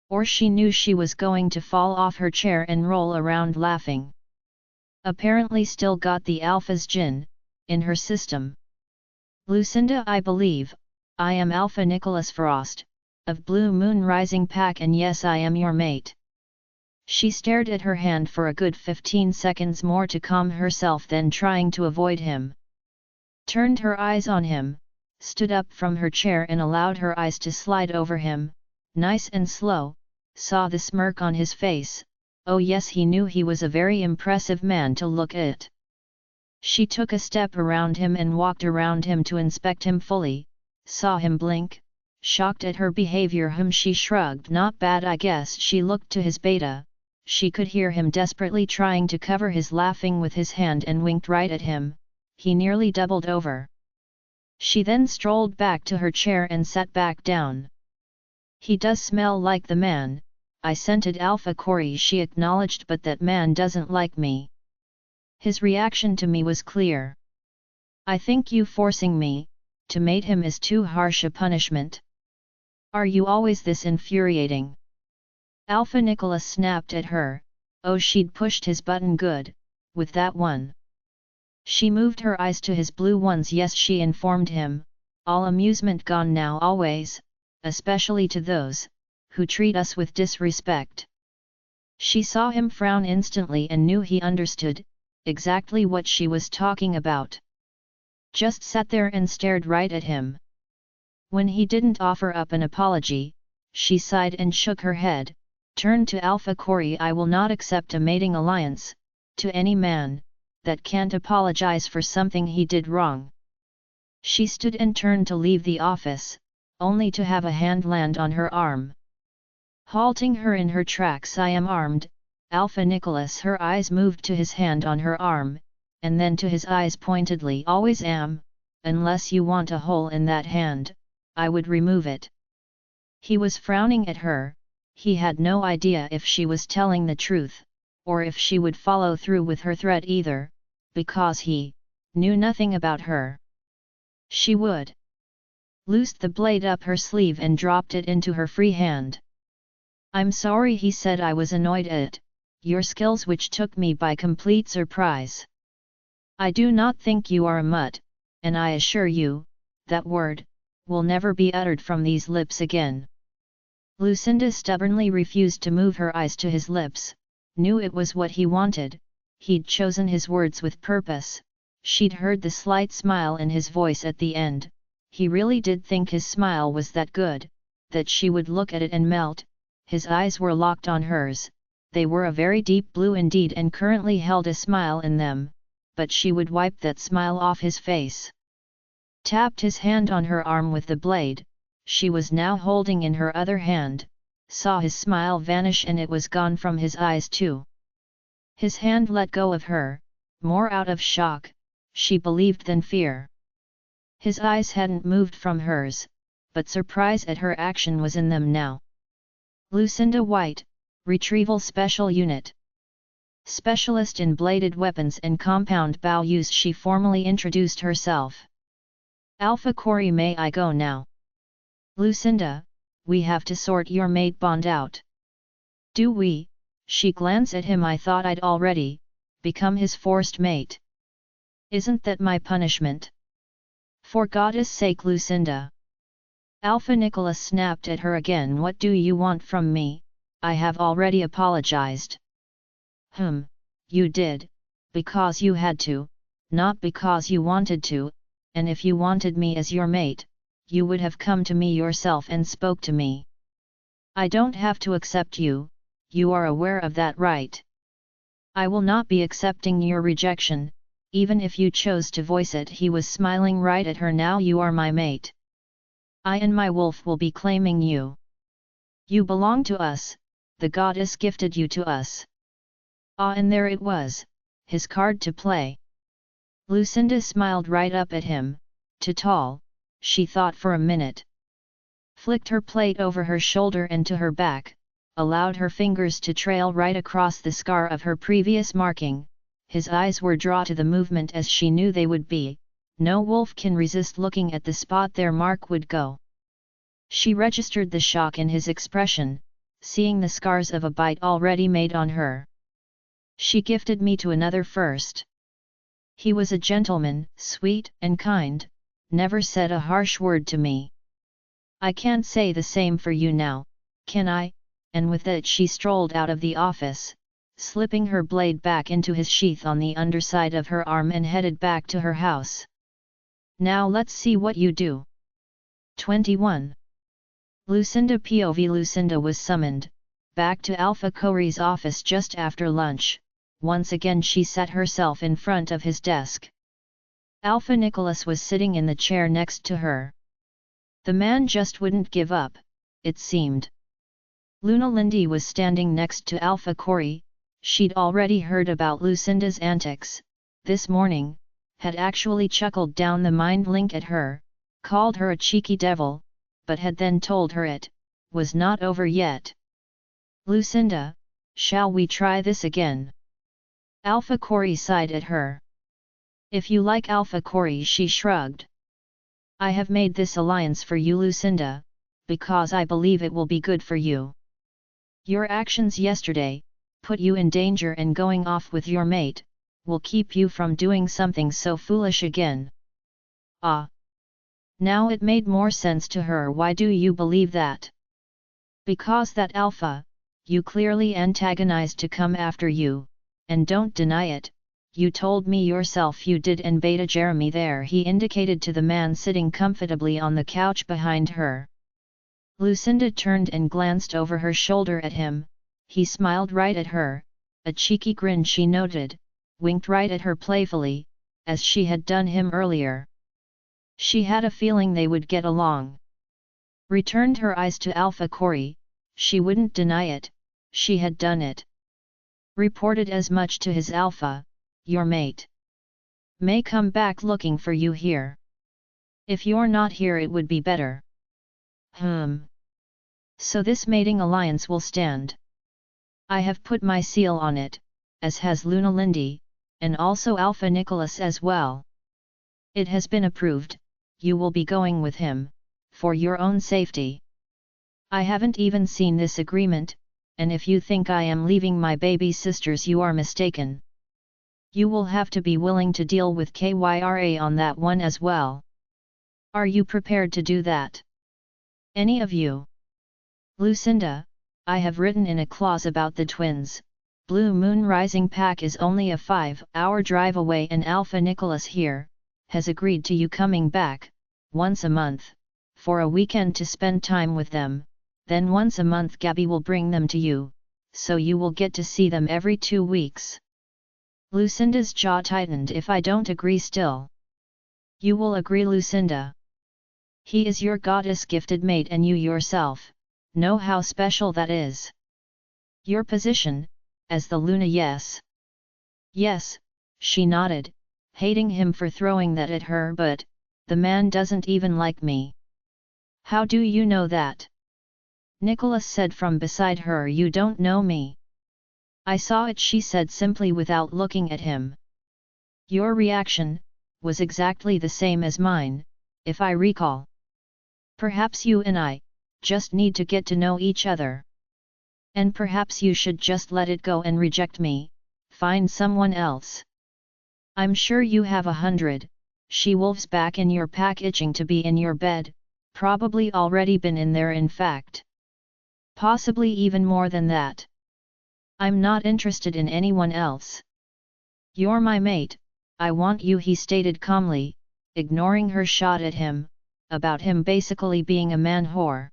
Or she knew she was going to fall off her chair and roll around laughing. Apparently still got the Alpha's gin in her system. "Lucinda, I believe I am Alpha Nicholas Frost, of Blue Moon Rising Pack, and yes, I am your mate." She stared at her hand for a good 15 seconds more to calm herself, then trying to avoid him, turned her eyes on him, stood up from her chair and allowed her eyes to slide over him, nice and slow, saw the smirk on his face. Oh yes, he knew he was a very impressive man to look at. She took a step around him and walked around him to inspect him fully, saw him blink, shocked at her behavior. She shrugged. "Not bad, I guess." She looked to his beta. She could hear him desperately trying to cover his laughing with his hand and winked right at him. he nearly doubled over. She then strolled back to her chair and sat back down. He does smell like the man, I scented Alpha Corey, she acknowledged, but that man doesn't like me. His reaction to me was clear. I think you forcing me to mate him is too harsh a punishment. Are you always this infuriating? Alpha Nicholas snapped at her. Oh, she'd pushed his button good, with that one. She moved her eyes to his blue ones. Yes, she informed him, all amusement gone now always, especially to those who treat us with disrespect. She saw him frown instantly and knew he understood exactly what she was talking about. Just sat there and stared right at him. When he didn't offer up an apology, she sighed and shook her head, turned to Alpha Corey. I will not accept a mating alliance to any man that can't apologize for something he did wrong. She stood and turned to leave the office, only to have a hand land on her arm, halting her in her tracks. I am armed, Alpha Nicholas. Her eyes moved to his hand on her arm, and then to his eyes pointedly. Always am, unless you want a hole in that hand, I would remove it. He was frowning at her. He had no idea if she was telling the truth, or if she would follow through with her threat either, because he knew nothing about her. She would. Loosed the blade up her sleeve and dropped it into her free hand. I'm sorry, he said. I was annoyed at your skills, which took me by complete surprise. I do not think you are a mutt, and I assure you, that word will never be uttered from these lips again. Lucinda stubbornly refused to move her eyes to his lips, knew it was what he wanted. He'd chosen his words with purpose. She'd heard the slight smile in his voice at the end. He really did think his smile was that good, that she would look at it and melt. His eyes were locked on hers. They were a very deep blue indeed and currently held a smile in them, but she would wipe that smile off his face. Tapped his hand on her arm with the blade she was now holding in her other hand, saw his smile vanish and it was gone from his eyes too. His hand let go of her, more out of shock, she believed, than fear. His eyes hadn't moved from hers, but surprise at her action was in them now. Lucinda White, Retrieval Special Unit. Specialist in bladed weapons and compound bow use. She formally introduced herself. Alpha Corey, may I go now? Lucinda, we have to sort your mate bond out. Do we? She glanced at him. I thought I'd already become his forced mate. Isn't that my punishment? For goddess' sake, Lucinda. Alpha Nicholas snapped at her again. What do you want from me? I have already apologized. You did, because you had to, not because you wanted to, and if you wanted me as your mate, you would have come to me yourself and spoke to me. I don't have to accept you, you are aware of that, right? I will not be accepting your rejection, even if you chose to voice it. He was smiling right at her. Now you are my mate. I and my wolf will be claiming you. You belong to us, the goddess gifted you to us. And there it was, his card to play. Lucinda smiled right up at him. Too tall, she thought for a minute. Flicked her plate over her shoulder and to her back, allowed her fingers to trail right across the scar of her previous marking. His eyes were drawn to the movement as she knew they would be. No wolf can resist looking at the spot their mark would go. She registered the shock in his expression, seeing the scars of a bite already made on her. She gifted me to another first. He was a gentleman, sweet and kind, never said a harsh word to me. I can't say the same for you now, can I? And with that she strolled out of the office, slipping her blade back into his sheath on the underside of her arm and headed back to her house. Now let's see what you do. 21. Lucinda POV. Lucinda was summoned back to Alpha Corey's office just after lunch. Once again she sat herself in front of his desk. Alpha Nicholas was sitting in the chair next to her. The man just wouldn't give up, it seemed. Lindy was standing next to Alpha Corey. She'd already heard about Lucinda's antics this morning, had actually chuckled down the mind link at her, called her a cheeky devil, but had then told her it was not over yet. Lucinda, shall we try this again? Alpha Corey sighed at her. If you like Alpha Corey, she shrugged. I have made this alliance for you, Lucinda, because I believe it will be good for you. Your actions yesterday put you in danger, and going off with your mate will keep you from doing something so foolish again. Ah! Now it made more sense to her. Why do you believe that? Because that Alpha, you clearly antagonized to come after you, and don't deny it, you told me yourself you did, and Beta Jeremy there, he indicated to the man sitting comfortably on the couch behind her. Lucinda turned and glanced over her shoulder at him. He smiled right at her, a cheeky grin she noted, winked right at her playfully, as she had done him earlier. She had a feeling they would get along. Returned her eyes to Alpha Corey. She wouldn't deny it, she had done it. Reported as much to his Alpha, your mate may come back looking for you here. If you're not here, it would be better. So this mating alliance will stand. I have put my seal on it, as has Luna Lindy, and also Alpha Nicholas as well. It has been approved, you will be going with him, for your own safety. I haven't even seen this agreement, and if you think I am leaving my baby sisters, you are mistaken. You will have to be willing to deal with Kyra on that one as well. Are you prepared to do that? Any of you? Lucinda, I have written in a clause about the twins. Blue Moon Rising Pack is only a 5-hour drive away, and Alpha Nicholas here has agreed to you coming back once a month for a weekend to spend time with them. Then once a month Gabby will bring them to you, so you will get to see them every 2 weeks. Lucinda's jaw tightened. If I don't agree still? You will agree, Lucinda. He is your goddess-gifted mate, and you yourself know how special that is. Your position, as the Luna. Yes. Yes, she nodded, hating him for throwing that at her, but the man doesn't even like me. How do you know that? Nicholas said from beside her. You don't know me. I saw it, she said simply without looking at him. Your reaction was exactly the same as mine, if I recall. Perhaps you and I just need to get to know each other. And perhaps you should just let it go and reject me, find someone else. I'm sure you have 100 she-wolves back in your pack itching to be in your bed, probably already been in there, in fact. Possibly even more than that. I'm not interested in anyone else. You're my mate, I want you, he stated calmly, ignoring her shot at him, about him basically being a man whore.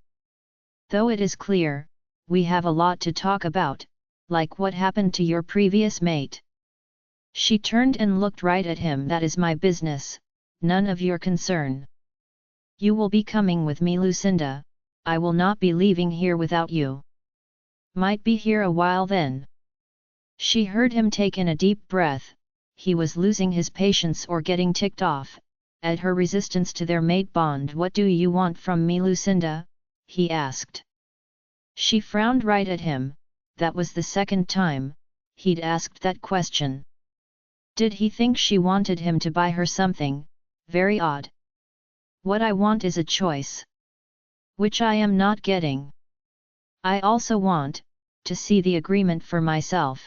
Though it is clear, we have a lot to talk about, like what happened to your previous mate. She turned and looked right at him. That is my business, none of your concern. You will be coming with me, Lucinda, I will not be leaving here without you. Might be here a while then. She heard him take in a deep breath. He was losing his patience or getting ticked off at her resistance to their mate bond. What do you want from me, Lucinda? He asked. She frowned right at him. That was the second time he'd asked that question. Did he think she wanted him to buy her something? Very odd. What I want is a choice. Which I am not getting. I also want to see the agreement for myself.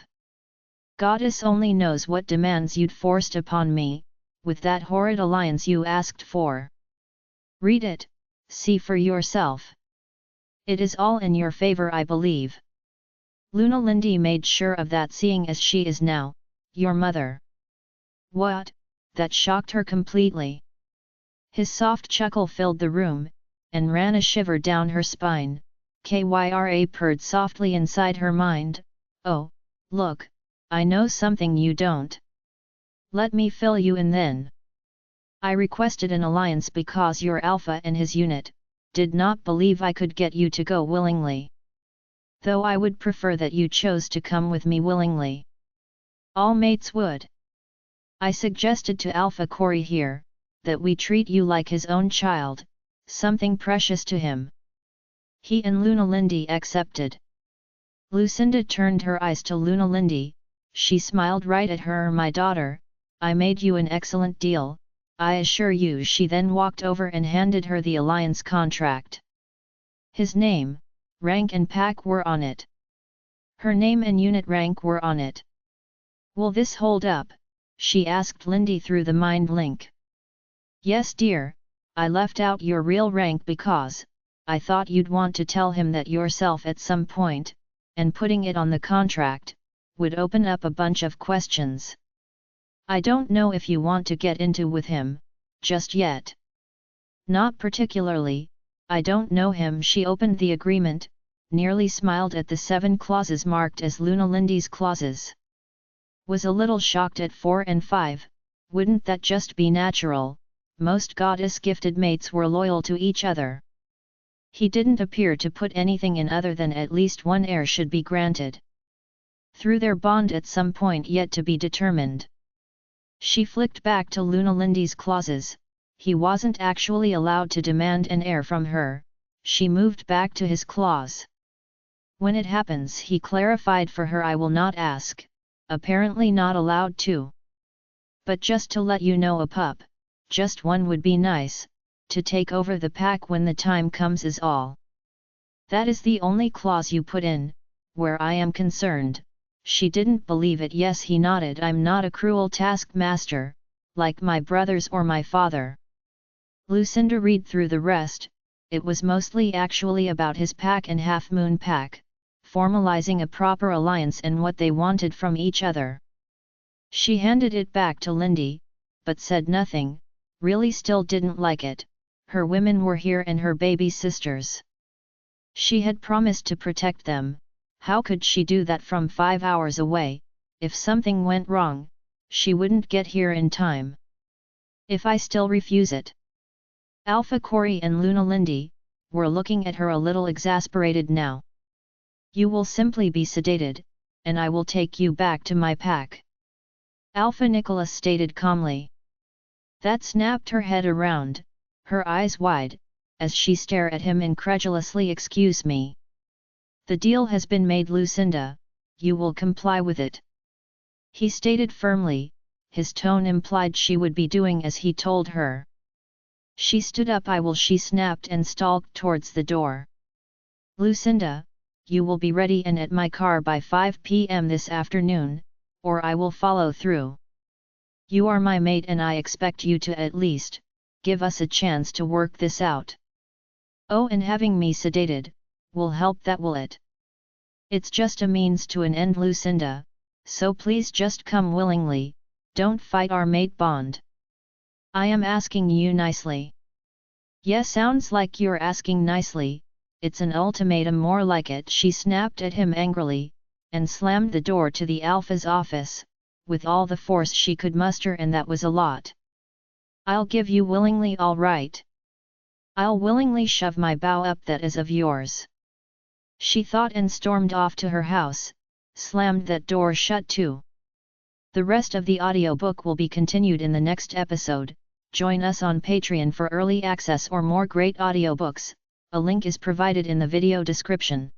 Goddess only knows what demands you'd forced upon me, with that horrid alliance you asked for. Read it, see for yourself. It is all in your favor, I believe. Luna Lindy made sure of that, seeing as she is now your mother. What? That shocked her completely. His soft chuckle filled the room, and ran a shiver down her spine. Kyra purred softly inside her mind. Oh, look, I know something you don't. Let me fill you in then. I requested an alliance because your Alpha and his unit did not believe I could get you to go willingly. Though I would prefer that you chose to come with me willingly. All mates would. I suggested to Alpha Corey here, that we treat you like his own child, something precious to him. He and Lindy accepted. Lucinda turned her eyes to Lindy. She smiled right at her. My daughter, I made you an excellent deal, I assure you. She then walked over and handed her the alliance contract. His name, rank and pack were on it. Her name and unit rank were on it. Will this hold up? She asked Lindy through the mind link. Yes dear, I left out your real rank because I thought you'd want to tell him that yourself at some point, and putting it on the contract would open up a bunch of questions. I don't know if you want to get into with him, just yet. Not particularly, I don't know him. She opened the agreement, nearly smiled at the 7 clauses marked as Lindy's clauses. Was a little shocked at 4 and 5, wouldn't that just be natural? Most goddess-gifted mates were loyal to each other. He didn't appear to put anything in other than at least one heir should be granted. Through their bond at some point yet to be determined. She flicked back to Lindy's clauses. He wasn't actually allowed to demand an heir from her. She moved back to his clause. When it happens, he clarified for her, I will not ask, apparently not allowed to. But just to let you know, a pup, just one would be nice, to take over the pack when the time comes is all. That is the only clause you put in, where I am concerned. She didn't believe it. Yes, he nodded. I'm not a cruel taskmaster, like my brothers or my father. Lucinda read through the rest. It was mostly actually about his pack and Half Moon pack, formalizing a proper alliance and what they wanted from each other. She handed it back to Lindy, but said nothing, really still didn't like it. Her women were here and her baby sisters. She had promised to protect them. How could she do that from 5 hours away? If something went wrong, she wouldn't get here in time. If I still refuse it? Alpha Corey and Lindy were looking at her a little exasperated now. You will simply be sedated, and I will take you back to my pack. Alpha Nicholas stated calmly. That snapped her head around, her eyes wide, as she stared at him incredulously. Excuse me. The deal has been made, Lucinda, you will comply with it. He stated firmly, his tone implied she would be doing as he told her. She stood up. I will, she snapped and stalked towards the door. Lucinda, you will be ready and at my car by 5 p.m. this afternoon, or I will follow through. You are my mate and I expect you to at least give us a chance to work this out. Oh, and having me sedated will help, that will it? It's just a means to an end, Lucinda, so please just come willingly, don't fight our mate bond. I am asking you nicely. Yes, sounds like you're asking nicely, it's an ultimatum more like it. She snapped at him angrily, and slammed the door to the Alpha's office, with all the force she could muster, and that was a lot. I'll give you willingly, all right. I'll willingly shove my bow up that is of yours. She thought and stormed off to her house, slammed that door shut too. The rest of the audiobook will be continued in the next episode. Join us on Patreon for early access or more great audiobooks, a link is provided in the video description.